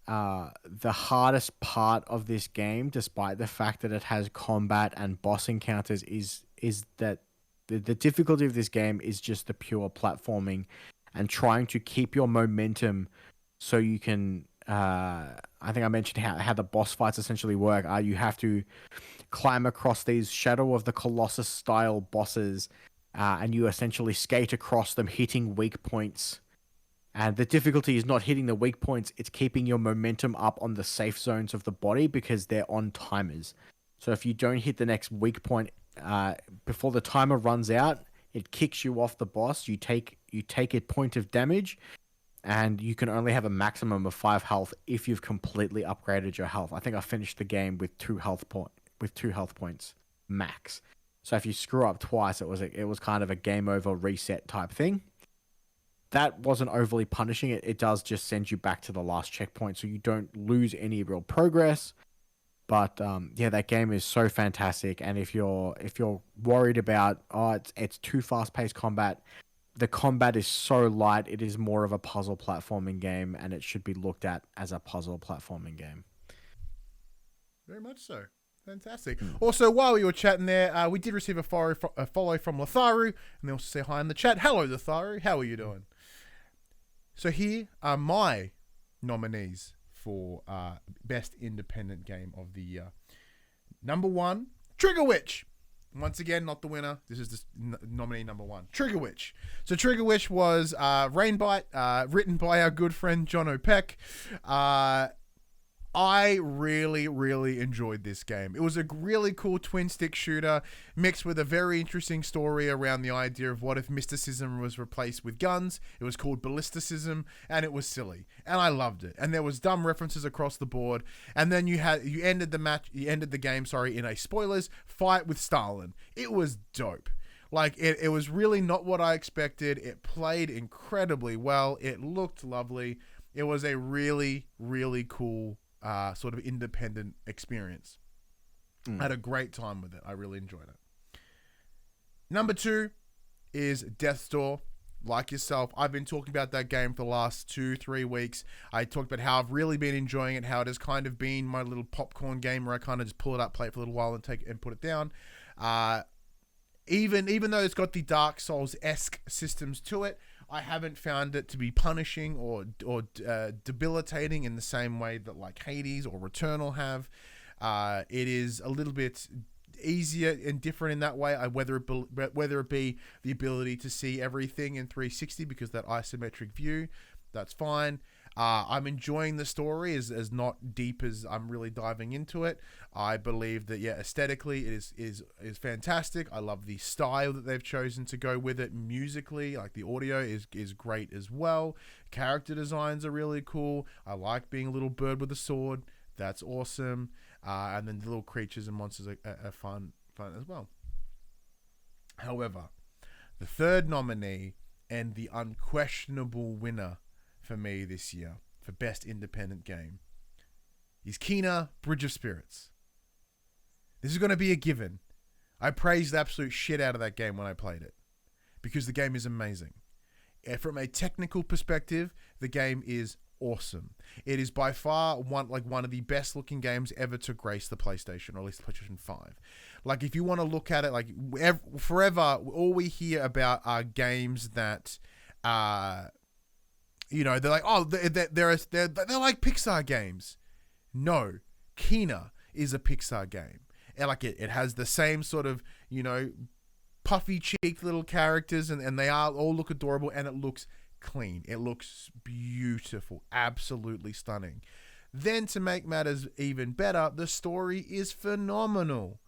the hardest part of this game, despite the fact that it has combat and boss encounters, is that the difficulty of this game is just the pure platforming and trying to keep your momentum so you can. I think I mentioned how the boss fights essentially work. You have to climb across these Shadow of the Colossus style bosses, and you essentially skate across them, hitting weak points. And the difficulty is not hitting the weak points, it's keeping your momentum up on the safe zones of the body because they're on timers. So if you don't hit the next weak point before the timer runs out, it kicks you off the boss. You take a point of damage, and you can only have a maximum of 5 health if you've completely upgraded your health. I think I finished the game with 2 health points max. So if you screw up twice, it was kind of a game over reset type thing. That wasn't overly punishing. It does just send you back to the last checkpoint, so you don't lose any real progress. But yeah, that game is so fantastic. And if you're worried about it's too fast paced combat, the combat is so light. It is more of a puzzle platforming game, and it should be looked at as a puzzle platforming game. Very much so. Fantastic. Also, while we were chatting there, we did receive a follow from Latharu, and they also say hi in the chat. Hello, Latharu. How are you doing? So here are my nominees for Best Independent Game of the Year. Number 1, Trigger Witch. Once again, not the winner. This is the nominee number 1, Trigger Witch. So Trigger Witch was Rainbite, written by our good friend John O'Peck. I really, really enjoyed this game. It was a really cool twin-stick shooter mixed with a very interesting story around the idea of what if mysticism was replaced with guns. It was called ballisticism, and it was silly. And I loved it. And there was dumb references across the board. And then you ended the game, in a spoilers fight with Stalin. It was dope. Like, it was really not what I expected. It played incredibly well. It looked lovely. It was a really, really cool sort of independent experience. I had a great time with it. I really enjoyed it. Number 2 is Death's Door. Like yourself, I've been talking about that game for the last 2-3 weeks. I talked about how I've really been enjoying it, how it has kind of been my little popcorn game where I kind of just pull it up, play it for a little while, and put it down. Even though it's got the Dark Souls-esque systems to it, I haven't found it to be punishing or debilitating in the same way that like Hades or Returnal have. It is a little bit easier and different in that way. Whether it be the ability to see everything in 360 because that isometric view, that's fine. I'm enjoying the story as not deep as I'm really diving into it. I believe that aesthetically it is fantastic. I love the style that they've chosen to go with it musically. Like the audio is great as well. Character designs are really cool. I like being a little bird with a sword. That's awesome. And then the little creatures and monsters are fun as well. However, the third nominee and the unquestionable winner for me this year for Best Independent Game is Kena Bridge of Spirits. This is going to be a given. I praised the absolute shit out of that game when I played it because the game is amazing. From a technical perspective, the game is awesome. It is by far one of the best looking games ever to grace the PlayStation, or at least the PlayStation 5. Like if you want to look at it, like forever, all we hear about are games that they're like, they're like Pixar games. No, Kena is a Pixar game. And like it has the same sort of, puffy cheeked little characters and they all look adorable and it looks clean. It looks beautiful. Absolutely stunning. Then to make matters even better, the story is phenomenal.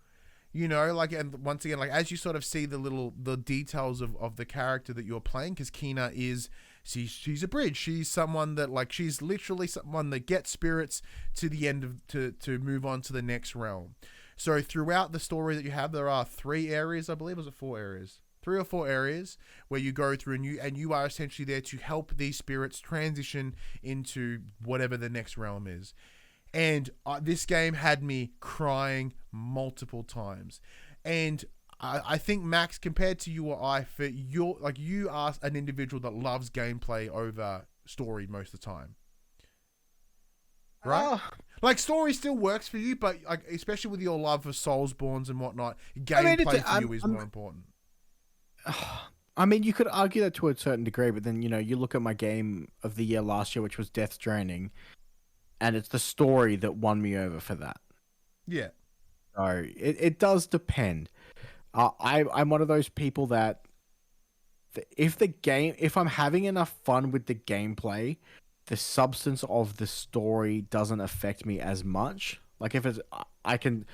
And once again, like as you sort of see the details of the character that you're playing, because Kena is, she's a bridge. She's someone that she's literally someone that gets spirits to the end of, to move on to the next realm. So throughout the story that you have, there are 3 areas, I believe, or was it 4 areas? 3 or 4 areas where you go through and you are essentially there to help these spirits transition into whatever the next realm is. And this game had me crying multiple times. And I think Max, compared to you or I, for your like you are an individual that loves gameplay over story most of the time, right? Like story still works for you, but like especially with your love for Soulsborns and whatnot, gameplay for you is more important. I mean, you could argue that to a certain degree, but then you look at my game of the year last year, which was Death Stranding, and it's the story that won me over for that. Yeah. So it does depend. I'm one of those people that if I'm having enough fun with the gameplay, the substance of the story doesn't affect me as much. Like if it's, I can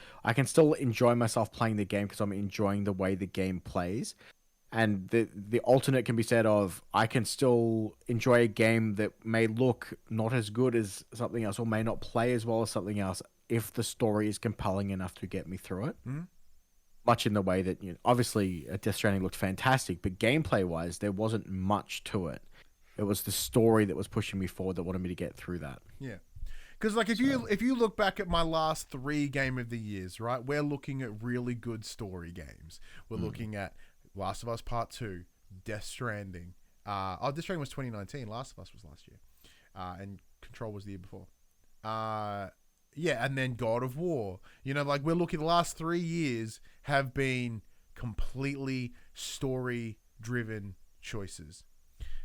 still enjoy myself playing the game because I'm enjoying the way the game plays. And the alternate can be said of, I can still enjoy a game that may look not as good as something else or may not play as well as something else if the story is compelling enough to get me through it. Mm-hmm. Much in the way that, obviously Death Stranding looked fantastic, but gameplay-wise, there wasn't much to it. It was the story that was pushing me forward that wanted me to get through that. Yeah. Because like if you look back at my last 3 game of the years, right, we're looking at really good story games. We're looking at Last of Us Part 2, Death Stranding. Death Stranding was 2019. Last of Us was last year. And Control was the year before. Yeah, and then God of War. Like we're looking, the last 3 years have been completely story-driven choices.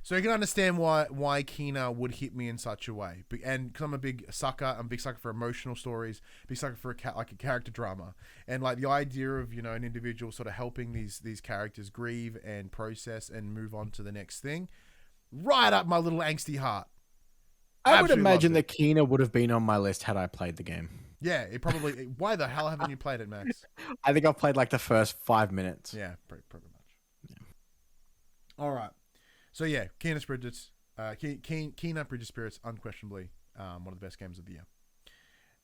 So you can understand why Kina would hit me in such a way. And because I'm a big sucker for emotional stories, big sucker for a character drama. And like the idea of, an individual sort of helping these characters grieve and process and move on to the next thing. Right up my little angsty heart. I would imagine that Kina would have been on my list had I played the game. Yeah, it probably... Why the hell haven't you played it, Max? I think I've played like the first 5 minutes. Yeah, pretty much. Yeah. All right. So yeah, Kena Bridge of Spirits, unquestionably one of the best games of the year.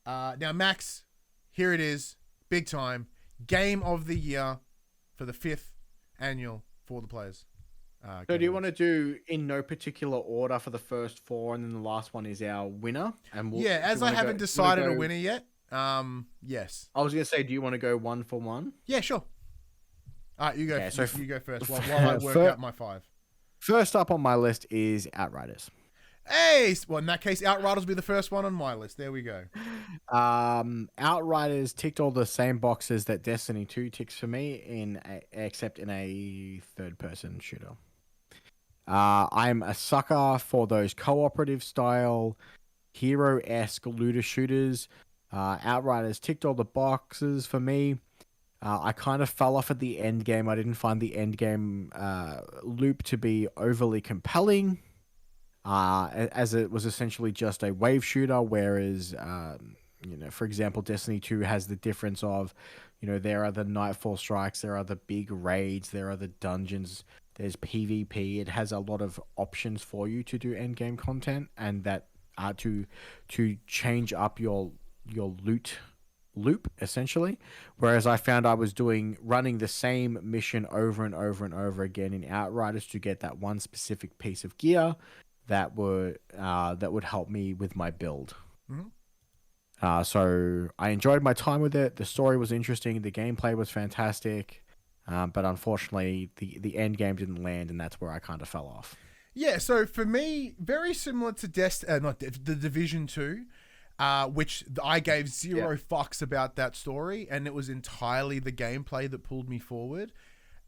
Now, Max, here it is, big time, game of the year for the 5th annual For the Players. So do you want to do in no particular order for the first 4, and then the last one is our winner? And as I haven't decided a winner yet, yes. I was going to say, do you want to go 1 for 1? Yeah, sure. All right, you go. Okay, so you go first while I work out my 5. First up on my list is Outriders. Hey! Well, in that case, Outriders will be the first one on my list. There we go. Outriders ticked all the same boxes that Destiny 2 ticks for me, except in a third-person shooter. I'm a sucker for those cooperative style, hero-esque looter shooters. Outriders ticked all the boxes for me. I kind of fell off at the end game. I didn't find the end game loop to be overly compelling, as it was essentially just a wave shooter. Whereas, for example, Destiny 2 has the difference of, there are the Nightfall strikes, there are the big raids, there are the dungeons, there's PvP. It has a lot of options for you to do end game content, and that to change up your loot loop, essentially. Whereas I found I was running the same mission over and over and over again in Outriders to get that one specific piece of gear that would help me with my build. Mm-hmm. So I enjoyed my time with it. The story was interesting. The gameplay was fantastic. But unfortunately, the end game didn't land, and that's where I kind of fell off. Yeah, so for me, very similar to the Division 2. Which I gave zero fucks about that story, and it was entirely the gameplay that pulled me forward.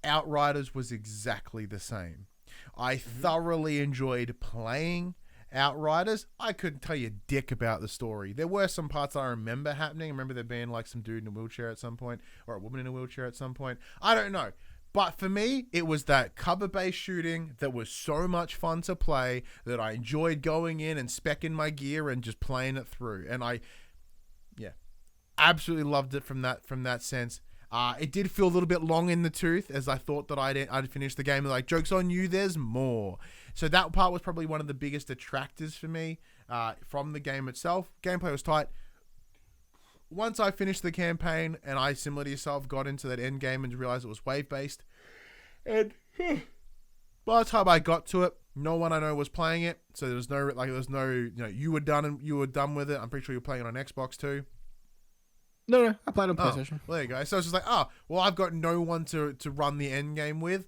Outriders was exactly the same. I thoroughly enjoyed playing Outriders. I couldn't tell you dick about the story. There were some parts I remember happening. I remember there being like some dude in a wheelchair at some point, or a woman in a wheelchair at some point. I don't know. But for me, it was that cover-based shooting that was so much fun to play that I enjoyed going in and speccing my gear and just playing it through. And I absolutely loved it from that sense. It did feel a little bit long in the tooth, as I thought that I'd finish the game. Like, joke's on you, there's more. So that part was probably one of the biggest detractors for me from the game itself. Gameplay was tight. Once I finished the campaign and I, similar to yourself, got into that end game and realized it was wave-based, and by the time I got to it, no one I know was playing it, so there was no, you were done with it. I'm pretty sure you're playing it on Xbox too. No, I played on Oh, PlayStation. well, there you go. So it's just like, oh, well, I've got no one to run the end game with.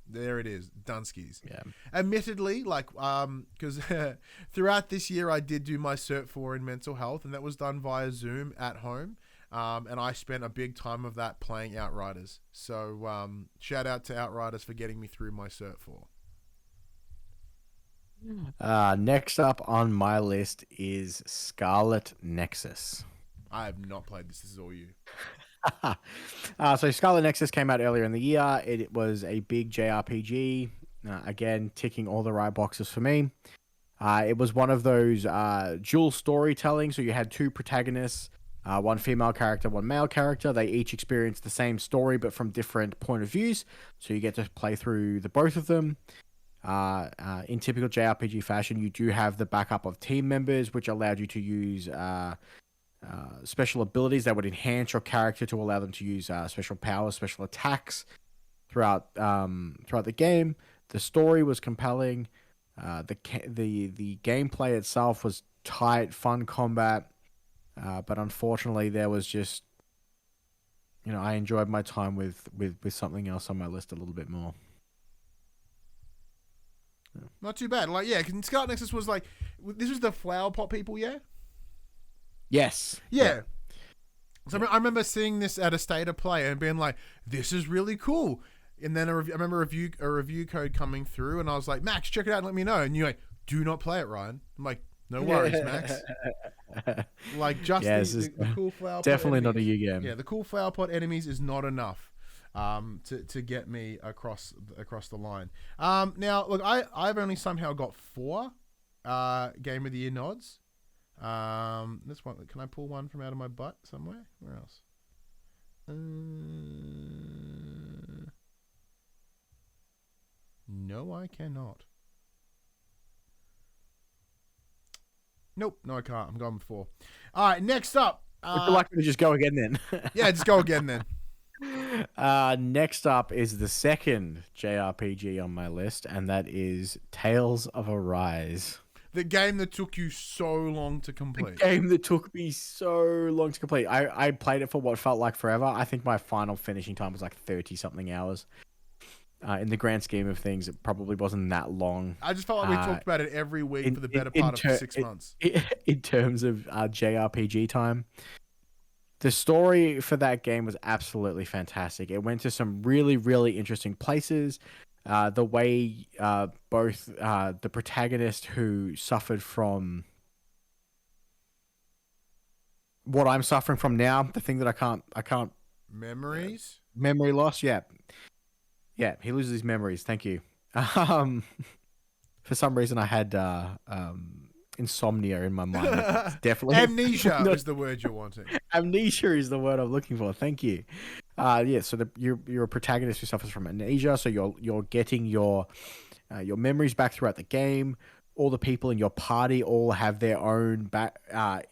There it is, Dunskies. Yeah. Admittedly, like, because throughout this year I did do my Cert 4 in mental health, and that was done via Zoom at home. And I spent a big time of that playing Outriders. So shout out to Outriders for getting me through my Cert 4. Next up on my list is Scarlet Nexus. I have not played this. This is all you. So Scarlet Nexus came out earlier in the year. It was a big JRPG. Again, ticking all the right boxes for me. It was one of those dual storytelling. So you had two protagonists, one female character, one male character. They each experienced the same story, but from different point of views. So you get to play through the both of them. In typical JRPG fashion, you do have the backup of team members, which allowed you to use special abilities that would enhance your character to allow them to use special powers, special attacks throughout the game. The story was compelling. The gameplay itself was tight, fun combat, but unfortunately, there was just, I enjoyed my time with something else on my list a little bit more. Not too bad. Like, yeah, because Scarlet Nexus was like, this was the flower pot people, yeah? Yes. Yeah. So I remember seeing this at a State of Play and being like, this is really cool. And then I remember a review code coming through, and I was like, Max, check it out and let me know. And you're like, do not play it, Ryan. I'm like, no worries, Max. Like, just the cool flower pot definitely enemies. not a you game. Yeah, the cool flower pot enemies is not enough to get me across the line. Now, look, I've only somehow got 4 Game of the Year nods. This one, can I pull one from out of my butt somewhere? Where else? No, I cannot. Nope, no, I can't. I'm going with 4. All right, next up. Would you like me to just go again then? Yeah, just go again then. Next up is the second JRPG on my list, and that is Tales of Arise. The game that took you so long to complete. The game that took me so long to complete. I played it for what felt like forever. I think my final finishing time was like 30-something hours. In the grand scheme of things, it probably wasn't that long. I just felt like we talked about it every week for the better part of 6 months. In terms of JRPG time, the story for that game was absolutely fantastic. It went to some really, really interesting places. The way both the protagonist who suffered from what I'm suffering from now, the thing that I can't memory loss. Yeah, he loses his memories. Thank you. For some reason, I had insomnia in my mind. It's definitely amnesia is the word you're wanting. Amnesia is the word I'm looking for. Thank you. So you're a protagonist who suffers from amnesia. So you're getting your memories back throughout the game. All the people in your party all have their own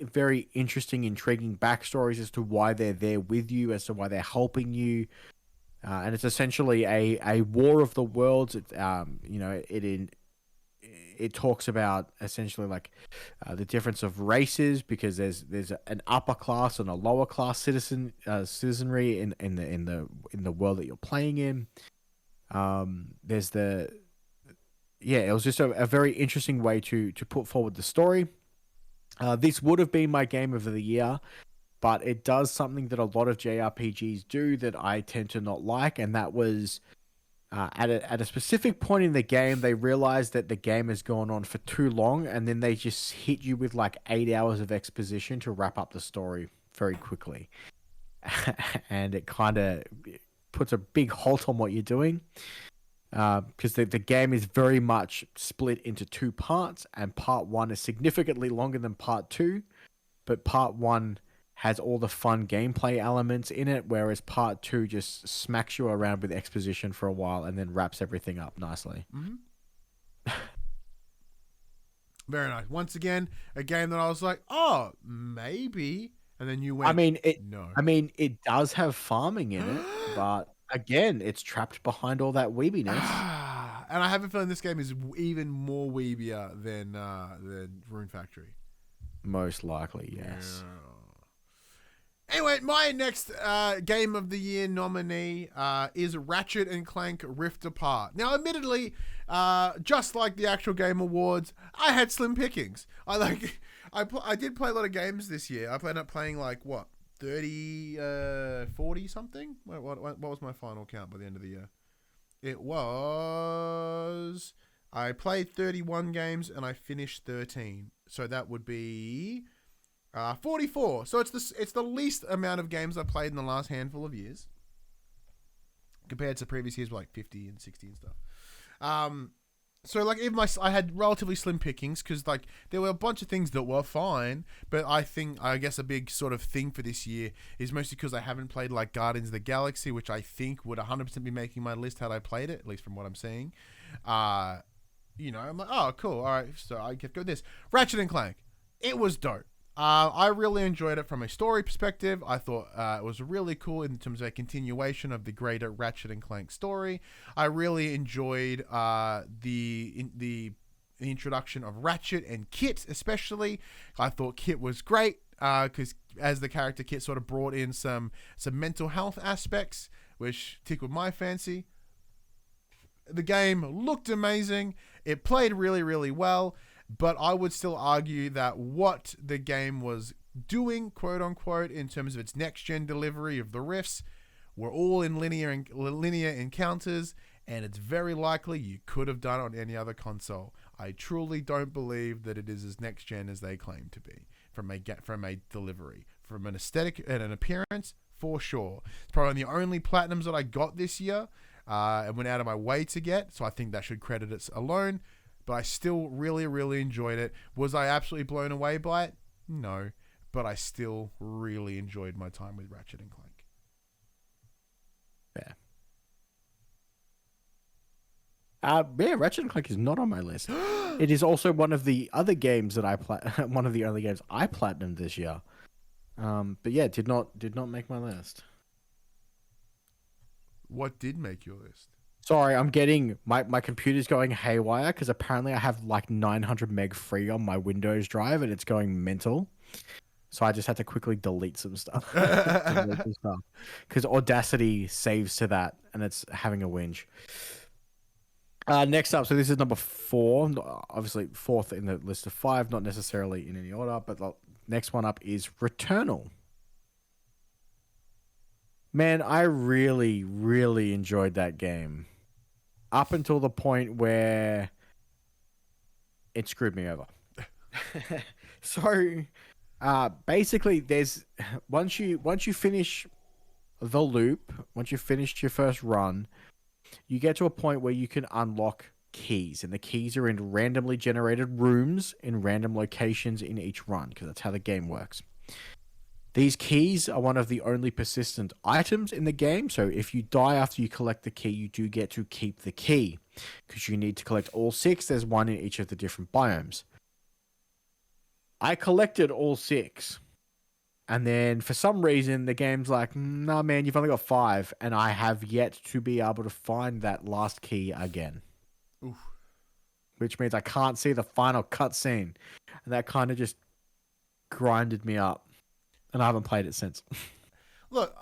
very interesting, intriguing backstories as to why they're there with you, as to why they're helping you. And it's essentially a war of the worlds. It talks about essentially like the difference of races, because there's an upper class and a lower class citizenry in the world that you're playing in. It was just a very interesting way to put forward the story. This would have been my game of the year, but it does something that a lot of JRPGs do that I tend to not like, and that was at a specific point in the game, they realize that the game has gone on for too long, and then they just hit you with like 8 hours of exposition to wrap up the story very quickly. And it kind of puts a big halt on what you're doing, because the game is very much split into 2 parts, and part 1 is significantly longer than part 2, but part 1 has all the fun gameplay elements in it, whereas part 2 just smacks you around with exposition for a while and then wraps everything up nicely. Mm-hmm. Very nice. Once again, a game that I was like, oh, maybe. And then you went, no. I mean, it does have farming in it, but again, it's trapped behind all that weebiness. And I have a feeling this game is even more weebier than Rune Factory. Most likely, yes. Yeah. Anyway, my next Game of the Year nominee is Ratchet and Clank Rift Apart. Now, admittedly, just like the actual Game Awards, I had slim pickings. I did play a lot of games this year. I ended up playing 30, 40 something. What was my final count by the end of the year? It was... I played 31 games and I finished 13. So that would be 44. So it's the least amount of games I played in the last handful of years, compared to previous years with 50 and 60 and stuff. So even I had relatively slim pickings because there were a bunch of things that were fine, but I guess a big sort of thing for this year is mostly because I haven't played Guardians of the Galaxy, which I think would 100% be making my list had I played it, at least from what I'm seeing. I'm like, oh, cool. All right. So I get to go with this. Ratchet and Clank. It was dope. I really enjoyed it from a story perspective. I thought it was really cool in terms of a continuation of the greater Ratchet and Clank story. I really enjoyed the introduction of Ratchet and Kit, especially. I thought Kit was great because as the character Kit sort of brought in some mental health aspects, which tickled my fancy. The game looked amazing. It played really, really well. But I would still argue that what the game was doing, quote unquote, in terms of its next gen delivery of the rifts, were all in linear encounters, and it's very likely you could have done it on any other console. I truly don't believe that it is as next gen as they claim to be from a delivery, from an aesthetic and an appearance, for sure. It's probably the only platinums that I got this year, and went out of my way to get. So I think that should credit it alone. But I still really, really enjoyed it. Was I absolutely blown away by it? No. But I still really enjoyed my time with Ratchet and Clank. Yeah, Ratchet and Clank is not on my list. It is also one of the other games that one of the only games I platinumed this year. But yeah, did not make my list. What did make your list? Sorry, I'm getting my computer's going haywire because apparently I have 900 meg free on my Windows drive and it's going mental. So I just had to quickly delete some stuff. Because Audacity saves to that and it's having a whinge. Next up, so this is number 4, obviously 4th in the list of 5, not necessarily in any order, but the next one up is Returnal. Man, I really, really enjoyed that game. Up until the point where it screwed me over. So, basically, there's once you finish the loop, once you finished your first run, you get to a point where you can unlock keys, and the keys are in randomly generated rooms in random locations in each run, because that's how the game works. These keys are one of the only persistent items in the game, so if you die after you collect the key, you do get to keep the key, because you need to collect all 6. There's one in each of the different biomes. I collected all 6, and then for some reason the game's like, nah man, you've only got 5, and I have yet to be able to find that last key again. Oof. Which means I can't see the final cutscene, and that kind of just grinded me up. And I haven't played it since. Look,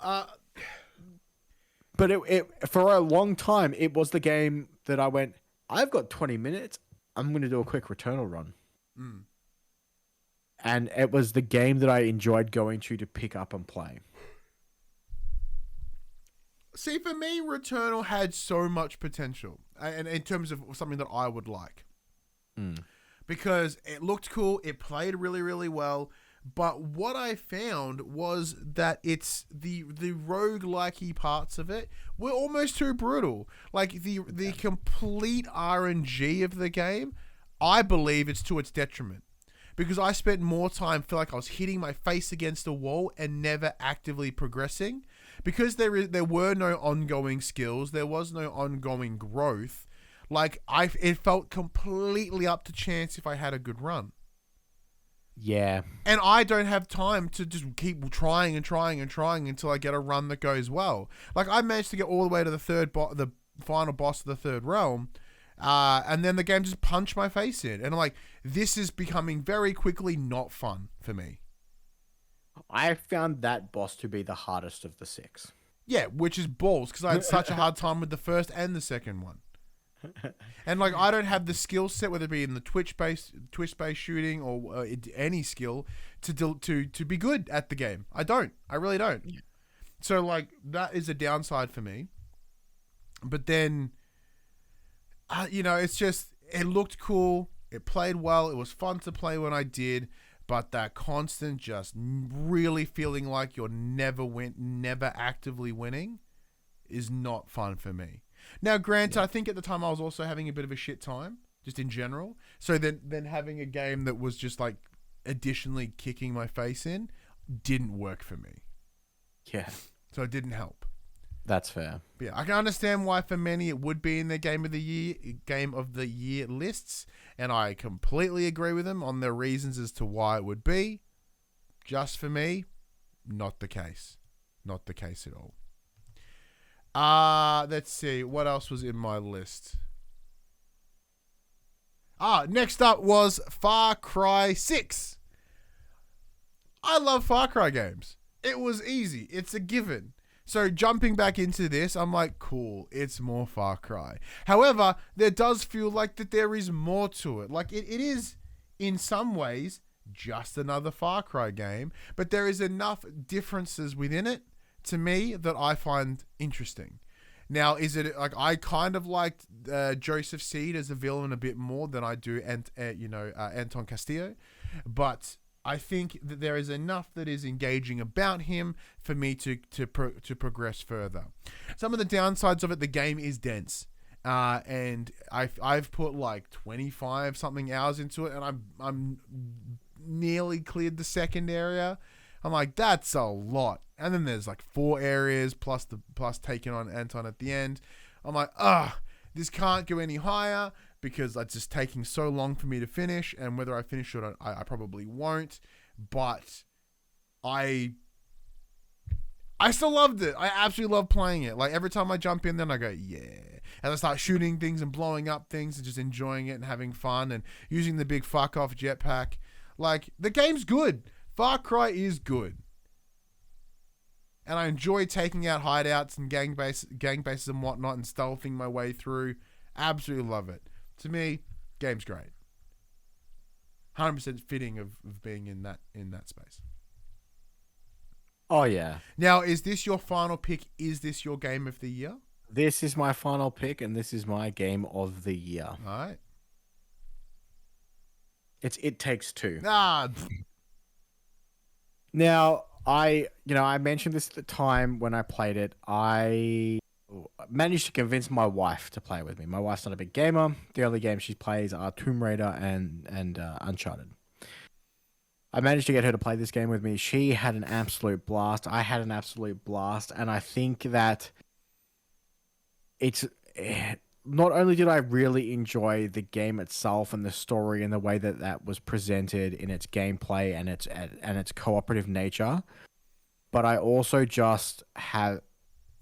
but it for a long time, it was the game that I went, I've got 20 minutes. I'm going to do a quick Returnal run. Mm. And it was the game that I enjoyed going to pick up and play. See, for me, Returnal had so much potential, and in terms of something that I would like. Mm. Because it looked cool, it played really, really well. But what I found was that it's the roguelike-y parts of it were almost too brutal. Like the complete RNG of the game, I believe it's to its detriment. Because I spent more time feel like I was hitting my face against a wall and never actively progressing. Because there were no ongoing skills, there was no ongoing growth. Like it felt completely up to chance if I had a good run. Yeah. And I don't have time to just keep trying until I get a run that goes well. Like I managed to get all the way to the final boss of the third realm, and then the game just punched my face in. And I'm like, this is becoming very quickly not fun for me. I found that boss to be the hardest of the 6. Yeah, which is balls because I had such a hard time with the first and the second one. And like I don't have the skill set, whether it be in the twitch based shooting or any skill to be good at the game. I really don't. Yeah. So like that is a downside for me. But then, it's just it looked cool. It played well. It was fun to play when I did. But that constant just really feeling like you're never actively winning is not fun for me. Now, granted, I think at the time I was also having a bit of a shit time, just in general. So then having a game that was just like additionally kicking my face in didn't work for me. Yeah. So it didn't help. That's fair. But yeah, I can understand why for many it would be in their game of the year lists, and I completely agree with them on their reasons as to why it would be. Just for me, not the case. Not the case at all. Let's see. What else was in my list? Next up was Far Cry 6. I love Far Cry games. It was easy. It's a given. So jumping back into this, I'm like, cool, it's more Far Cry. However, there does feel like that there is more to it. Like it is, in some ways, just another Far Cry game, but there is enough differences within it, to me, that I find interesting. Now, is it like I kind of liked Joseph Seed as a villain a bit more than I do, Anton Castillo, but I think that there is enough that is engaging about him for me to progress further. Some of the downsides of it, the game is dense, and I've put like 25 something hours into it, and I'm nearly cleared the second area. I'm like, that's a lot. And then there's like 4 areas plus taking on Anton at the end. I'm like, this can't go any higher because it's just taking so long for me to finish. And whether I finish it, I probably won't. But I still loved it. I absolutely love playing it. Like every time I jump in, then I go, yeah. And I start shooting things and blowing up things and just enjoying it and having fun and using the big fuck off jetpack. Like the game's good. Far Cry is good. And I enjoy taking out hideouts and gang bases and whatnot and stealthing my way through. Absolutely love it. To me, game's great. 100% fitting of being in that space. Oh, yeah. Now, is this your final pick? Is this your game of the year? This is my final pick, and this is my game of the year. All right. It's It Takes Two. Now, I mentioned this at the time when I played it. I managed to convince my wife to play with me. My wife's not a big gamer. The only games she plays are Tomb Raider and Uncharted. I managed to get her to play this game with me. She had an absolute blast. I had an absolute blast. And I think that it's... Not only did I really enjoy the game itself and the story and the way that was presented in its gameplay and its cooperative nature, but I also just have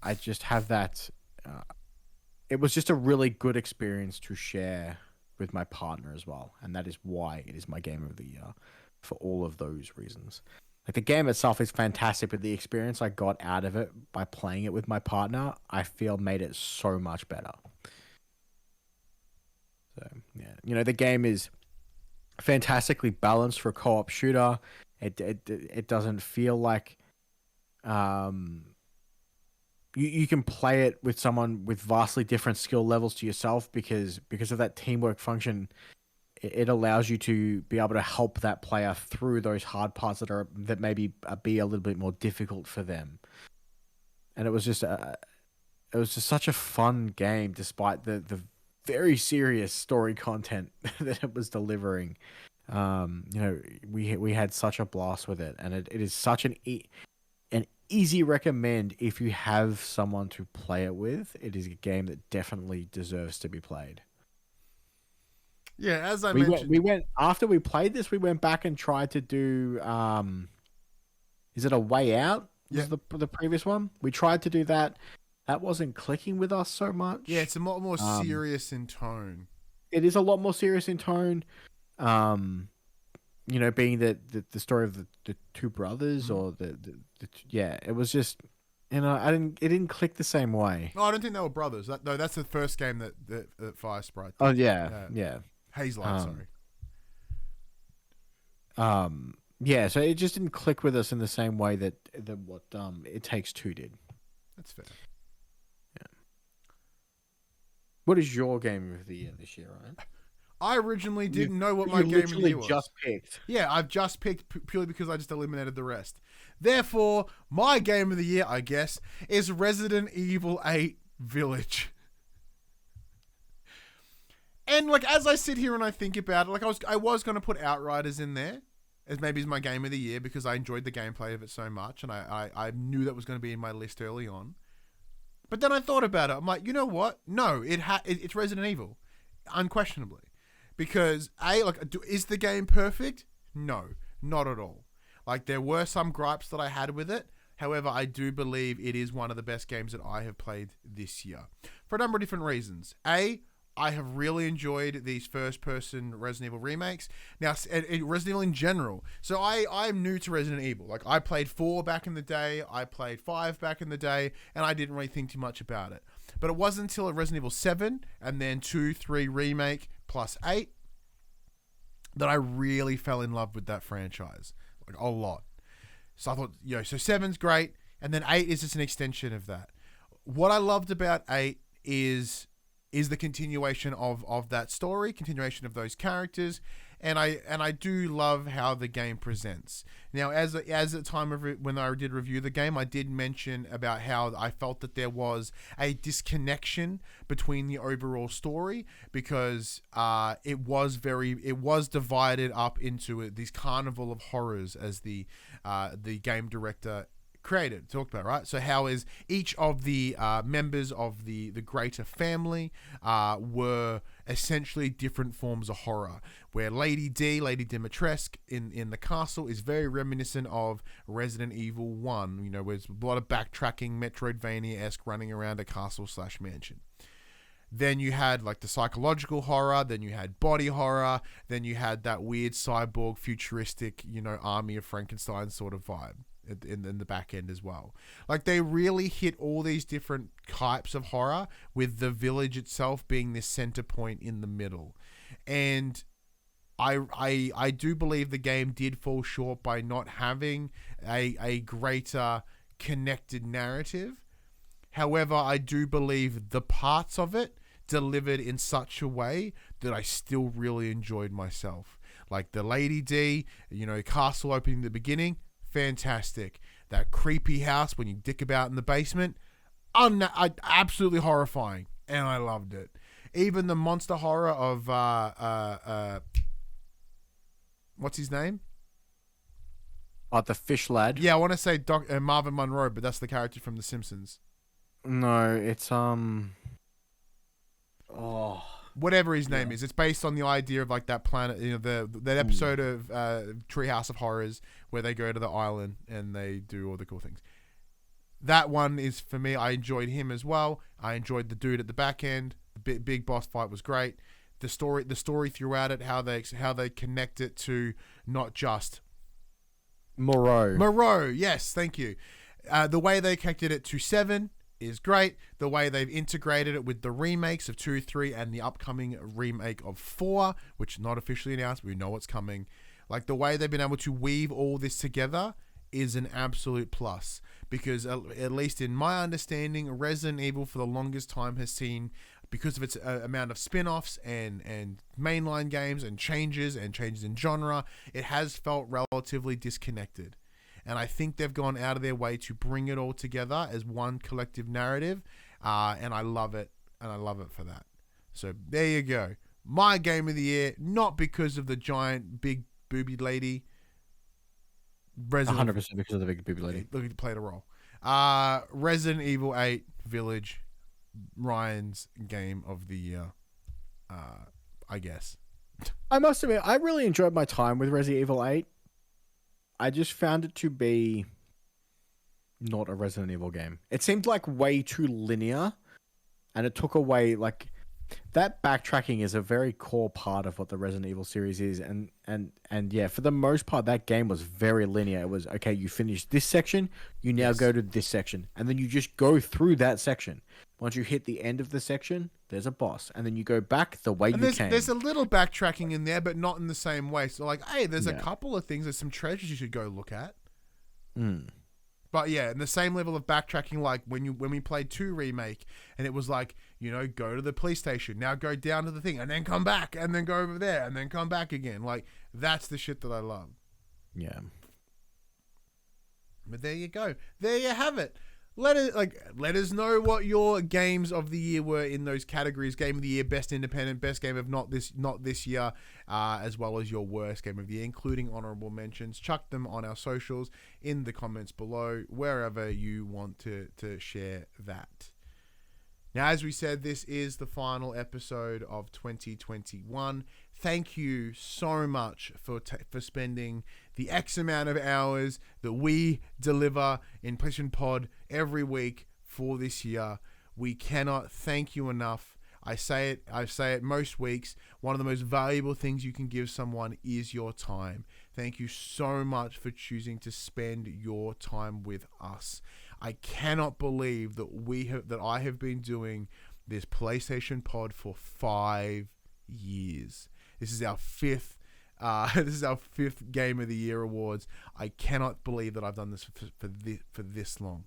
that. It was just a really good experience to share with my partner as well, and that is why it is my game of the year for all of those reasons. Like the game itself is fantastic, but the experience I got out of it by playing it with my partner, I feel made it so much better. So, yeah, the game is fantastically balanced for a co-op shooter. It doesn't feel like you can play it with someone with vastly different skill levels to yourself because of that teamwork function. It allows you to be able to help that player through those hard parts that maybe be a little bit more difficult for them. And it was just such a fun game, despite the very serious story content that it was delivering. We had such a blast with it, and it is such an easy recommend if you have someone to play it with. It is a game that definitely deserves to be played. Yeah, as I mentioned, we went after we played this. We went back and tried to do. Is it A Way Out? Yeah. Was the previous one? We tried to do that. That wasn't clicking with us so much. Yeah, it's a lot more serious in tone. It is a lot more serious in tone. being the story of the two brothers or yeah, it was just, it didn't click the same way. No, I don't think they were brothers. No, that's the first game that Fire Sprite did. Oh yeah. Hazelight, sorry. Yeah, so it just didn't click with us in the same way that what It Takes Two did. That's fair. What is your game of the year this year, Ryan? I originally didn't know what my game of the year was. Just picked. Yeah, I've just picked purely because I just eliminated the rest. Therefore, my game of the year, I guess, is Resident Evil 8 Village. And like as I sit here and I think about it, like I was going to put Outriders in there as maybe as my game of the year because I enjoyed the gameplay of it so much, and I knew that was going to be in my list early on. But then I thought about it. I'm like, you know what? No, it's Resident Evil, unquestionably, because is the game perfect? No, not at all. Like there were some gripes that I had with it. However, I do believe it is one of the best games that I have played this year for a number of different reasons. I have really enjoyed these first-person Resident Evil remakes. Now, Resident Evil in general. So I'm new to Resident Evil. Like, I played 4 back in the day. I played 5 back in the day. And I didn't really think too much about it. But it wasn't until Resident Evil 7 and then 2, 3 remake plus 8 that I really fell in love with that franchise. Like, a lot. So I thought, so 7's great. And then 8 is just an extension of that. What I loved about 8 is the continuation of that story, continuation of those characters, and I do love how the game presents. Now, as at the time of when I did review the game, I did mention about how I felt that there was a disconnection between the overall story because it was divided up into these carnival of horrors as the game director talked about, right? So how is each of the members of the greater family were essentially different forms of horror, where Lady Dimitrescu in the castle is very reminiscent of Resident Evil 1, where there's a lot of backtracking, Metroidvania-esque running around a castle/mansion. Then you had like the psychological horror, then you had body horror, then you had that weird cyborg futuristic, army of Frankenstein sort of vibe in the back end as well. Like they really hit all these different types of horror, with the village itself being this center point in the middle. And I do believe the game did fall short by not having a greater connected narrative. However, I do believe the parts of it delivered in such a way that I still really enjoyed myself. Like the Lady D, castle opening in the beginning, fantastic. That creepy house when you dick about in the basement, absolutely horrifying, and I loved it. Even the monster horror of what's his name? Oh, the fish lad. Yeah, I want to say Marvin Monroe, but that's the character from The Simpsons. No, it's whatever his name is. It's based on the idea of like that planet, that episode of Treehouse of Horrors where they go to the island and they do all the cool things. That one is, for me, I enjoyed him as well. I enjoyed the dude at the back end. The big boss fight was great. The story throughout it, how they connect it to not just Moreau. Yes, thank you. The way they connected it to 7 is great. The way they've integrated it with the remakes of 2, 3, and the upcoming remake of 4, which not officially announced, but we know it's coming. Like the way they've been able to weave all this together is an absolute plus, because at least in my understanding, Resident Evil for the longest time has seen, because of its amount of spin-offs and mainline games and changes in genre, it has felt relatively disconnected. And I think they've gone out of their way to bring it all together as one collective narrative. And I love it. And I love it for that. So there you go. My game of the year, not because of the giant big booby lady. 100% because of the big booby lady. Look, played a role. Resident Evil 8 Village, Ryan's game of the year, I guess. I must admit, I really enjoyed my time with Resident Evil 8. I just found it to be not a Resident Evil game. It seemed like way too linear, and it took away, like, that backtracking is a very core part of what the Resident Evil series is, and yeah, for the most part, that game was very linear. It was okay. You finish this section, you now Yes. go to this section, and then you just go through that section. Once you hit the end of the section, there's a boss, and then you go back the way And you came. there's a little backtracking in there, but not in the same way. So like, hey, there's a Yeah. couple of things, there's some treasures you should go look at. Mm. But yeah, and the same level of backtracking, like when we played 2 remake, and it was like, go to the PlayStation, now go down to the thing, and then come back, and then go over there, and then come back again. Like, that's the shit that I love. Yeah. But there you go. There you have it. Let us know what your games of the year were in those categories: game of the year, best independent, best game of not this year, as well as your worst game of the year, including honorable mentions. Chuck them on our socials in the comments below, wherever you want to share that. Now, as we said, this is the final episode of 2021. Thank you so much for spending the X amount of hours that we deliver in PlayStation Pod every week for this year. We cannot thank you enough. I say it most weeks. One of the most valuable things you can give someone is your time. Thank you so much for choosing to spend your time with us. I cannot believe that I have been doing this PlayStation Pod for 5 years. This is our fifth. This is our 5th Game of the Year awards. I cannot believe that I've done this for this long.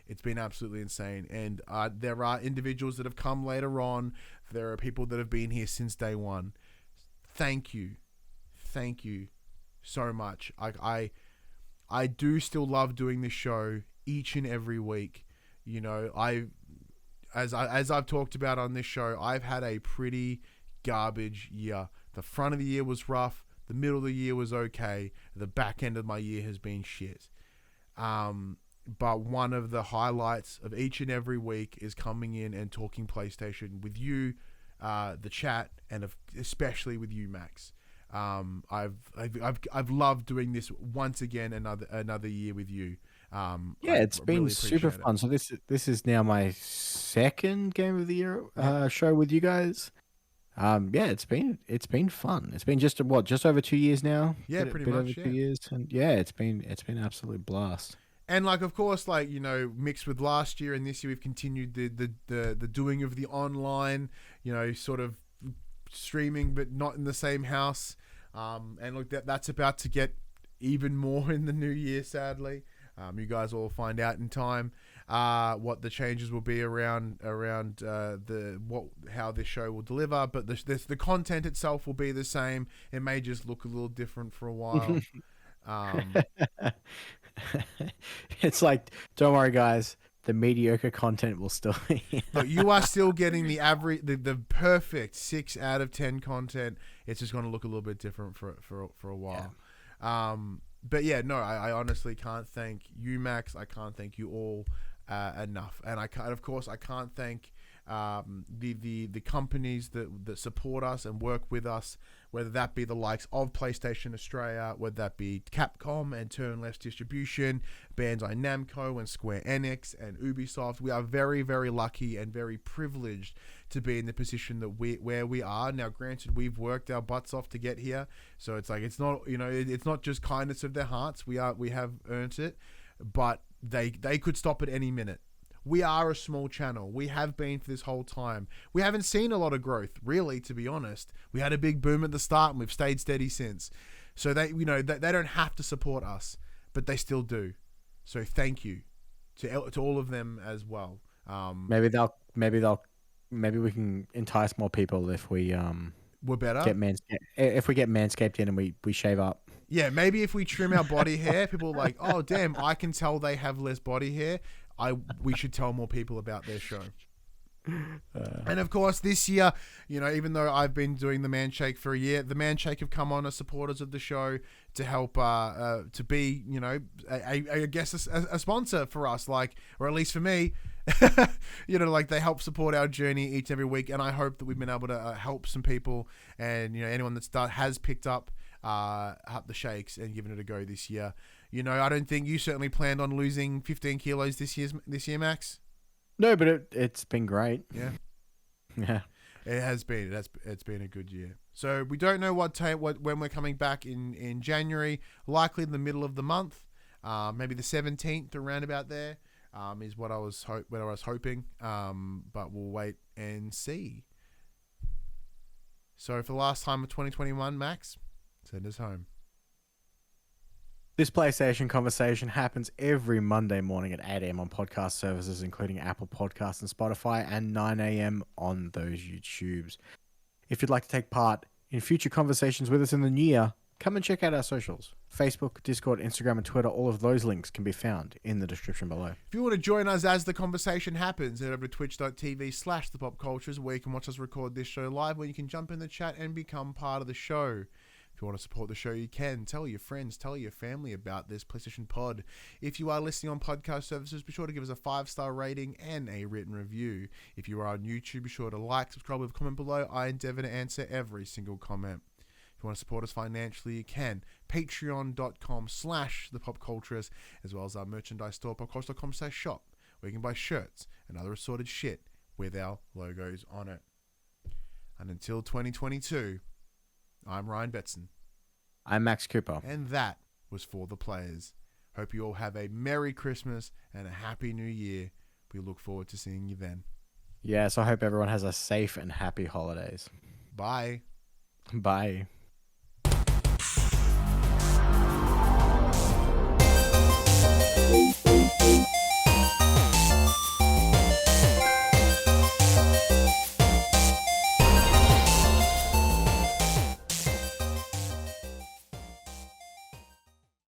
It's been absolutely insane. And there are individuals that have come later on. There are people that have been here since day one. Thank you so much. I do still love doing this show each and every week. As I've talked about on this show, I've had a pretty garbage year. The front of the year was rough. The middle of the year was okay. The back end of my year has been shit. But one of the highlights of each and every week is coming in and talking PlayStation with you, the chat, and especially with you, Max. I've loved doing this once again, another year with you. It's been really super appreciate it. fun. So this is now my 2nd Game of the Year show with you guys. It's been fun. It's been just over 2 years now. Yeah, pretty much, over 2 years, and it's been an absolute blast. And of course, mixed with last year and this year, we've continued the doing of the online, sort of streaming, but not in the same house. And look, that's about to get even more in the new year, sadly. You guys will find out in time what the changes will be around how this show will deliver, but the content itself will be the same. It may just look a little different for a while. It's like, don't worry, guys. The mediocre content will still be. But you are still getting the average, the perfect 6 out of 10 content. It's just going to look a little bit different for a while. Yeah. But yeah, no, I honestly can't thank you, Max. I can't thank you all enough, and I can't thank the companies that support us and work with us, whether that be the likes of PlayStation Australia, whether that be Capcom and Turn Left's distribution, Bandai Namco and Square Enix and Ubisoft. We are very, very lucky and very privileged to be in the position that where we are now. Granted, we've worked our butts off to get here, so it's not just kindness of their hearts. We have earned it, but they could stop at any minute. We are a small channel. We have been for this whole time. We haven't seen a lot of growth, really, to be honest. We had a big boom at the start, and we've stayed steady since. So they don't have to support us, but they still do. So thank you to all of them as well. Maybe we can entice more people if we we're better. If we get Manscaped in and we shave up. Yeah, maybe if we trim our body hair, people are like, oh damn, I can tell they have less body hair. We should tell more people about their show. And of course, this year, even though I've been doing the Manshake for a year, the Manshake have come on as supporters of the show to help to be, I guess a sponsor for us, or at least for me. They help support our journey each and every week, and I hope that we've been able to help some people, and anyone that has picked up the shakes and given it a go this year. I don't think you certainly planned on losing 15 kilos this year, Max. No, but it's been great. Yeah. Yeah. It has been. It's been a good year. So we don't know when we're coming back in January. Likely in the middle of the month, maybe the 17th, around about there, is what I was hoping. But we'll wait and see. So for the last time of 2021, Max, send us home. This PlayStation conversation happens every Monday morning at 8 a.m. on podcast services, including Apple Podcasts and Spotify, and 9 a.m. on those YouTubes. If you'd like to take part in future conversations with us in the new year, come and check out our socials. Facebook, Discord, Instagram, and Twitter. All of those links can be found in the description below. If you want to join us as the conversation happens, head over to twitch.tv/thepopcultures, where you can watch us record this show live, where you can jump in the chat and become part of the show. If you want to support the show, you can. Tell your friends, tell your family about this PlayStation Pod. If you are listening on podcast services, be sure to give us a 5-star rating and a written review. If you are on YouTube, be sure to like, subscribe, leave a comment below. I endeavor to answer every single comment. If you want to support us financially, you can. Patreon.com/thepopcultures, as well as our merchandise store, popculture.com/shop, where you can buy shirts and other assorted shit with our logos on it. And until 2022, I'm Ryan Betson. I'm Max Cooper. And that was For the Players. Hope you all have a Merry Christmas and a Happy New Year. We look forward to seeing you then. Yes, I hope everyone has a safe and happy holidays. Bye. Bye.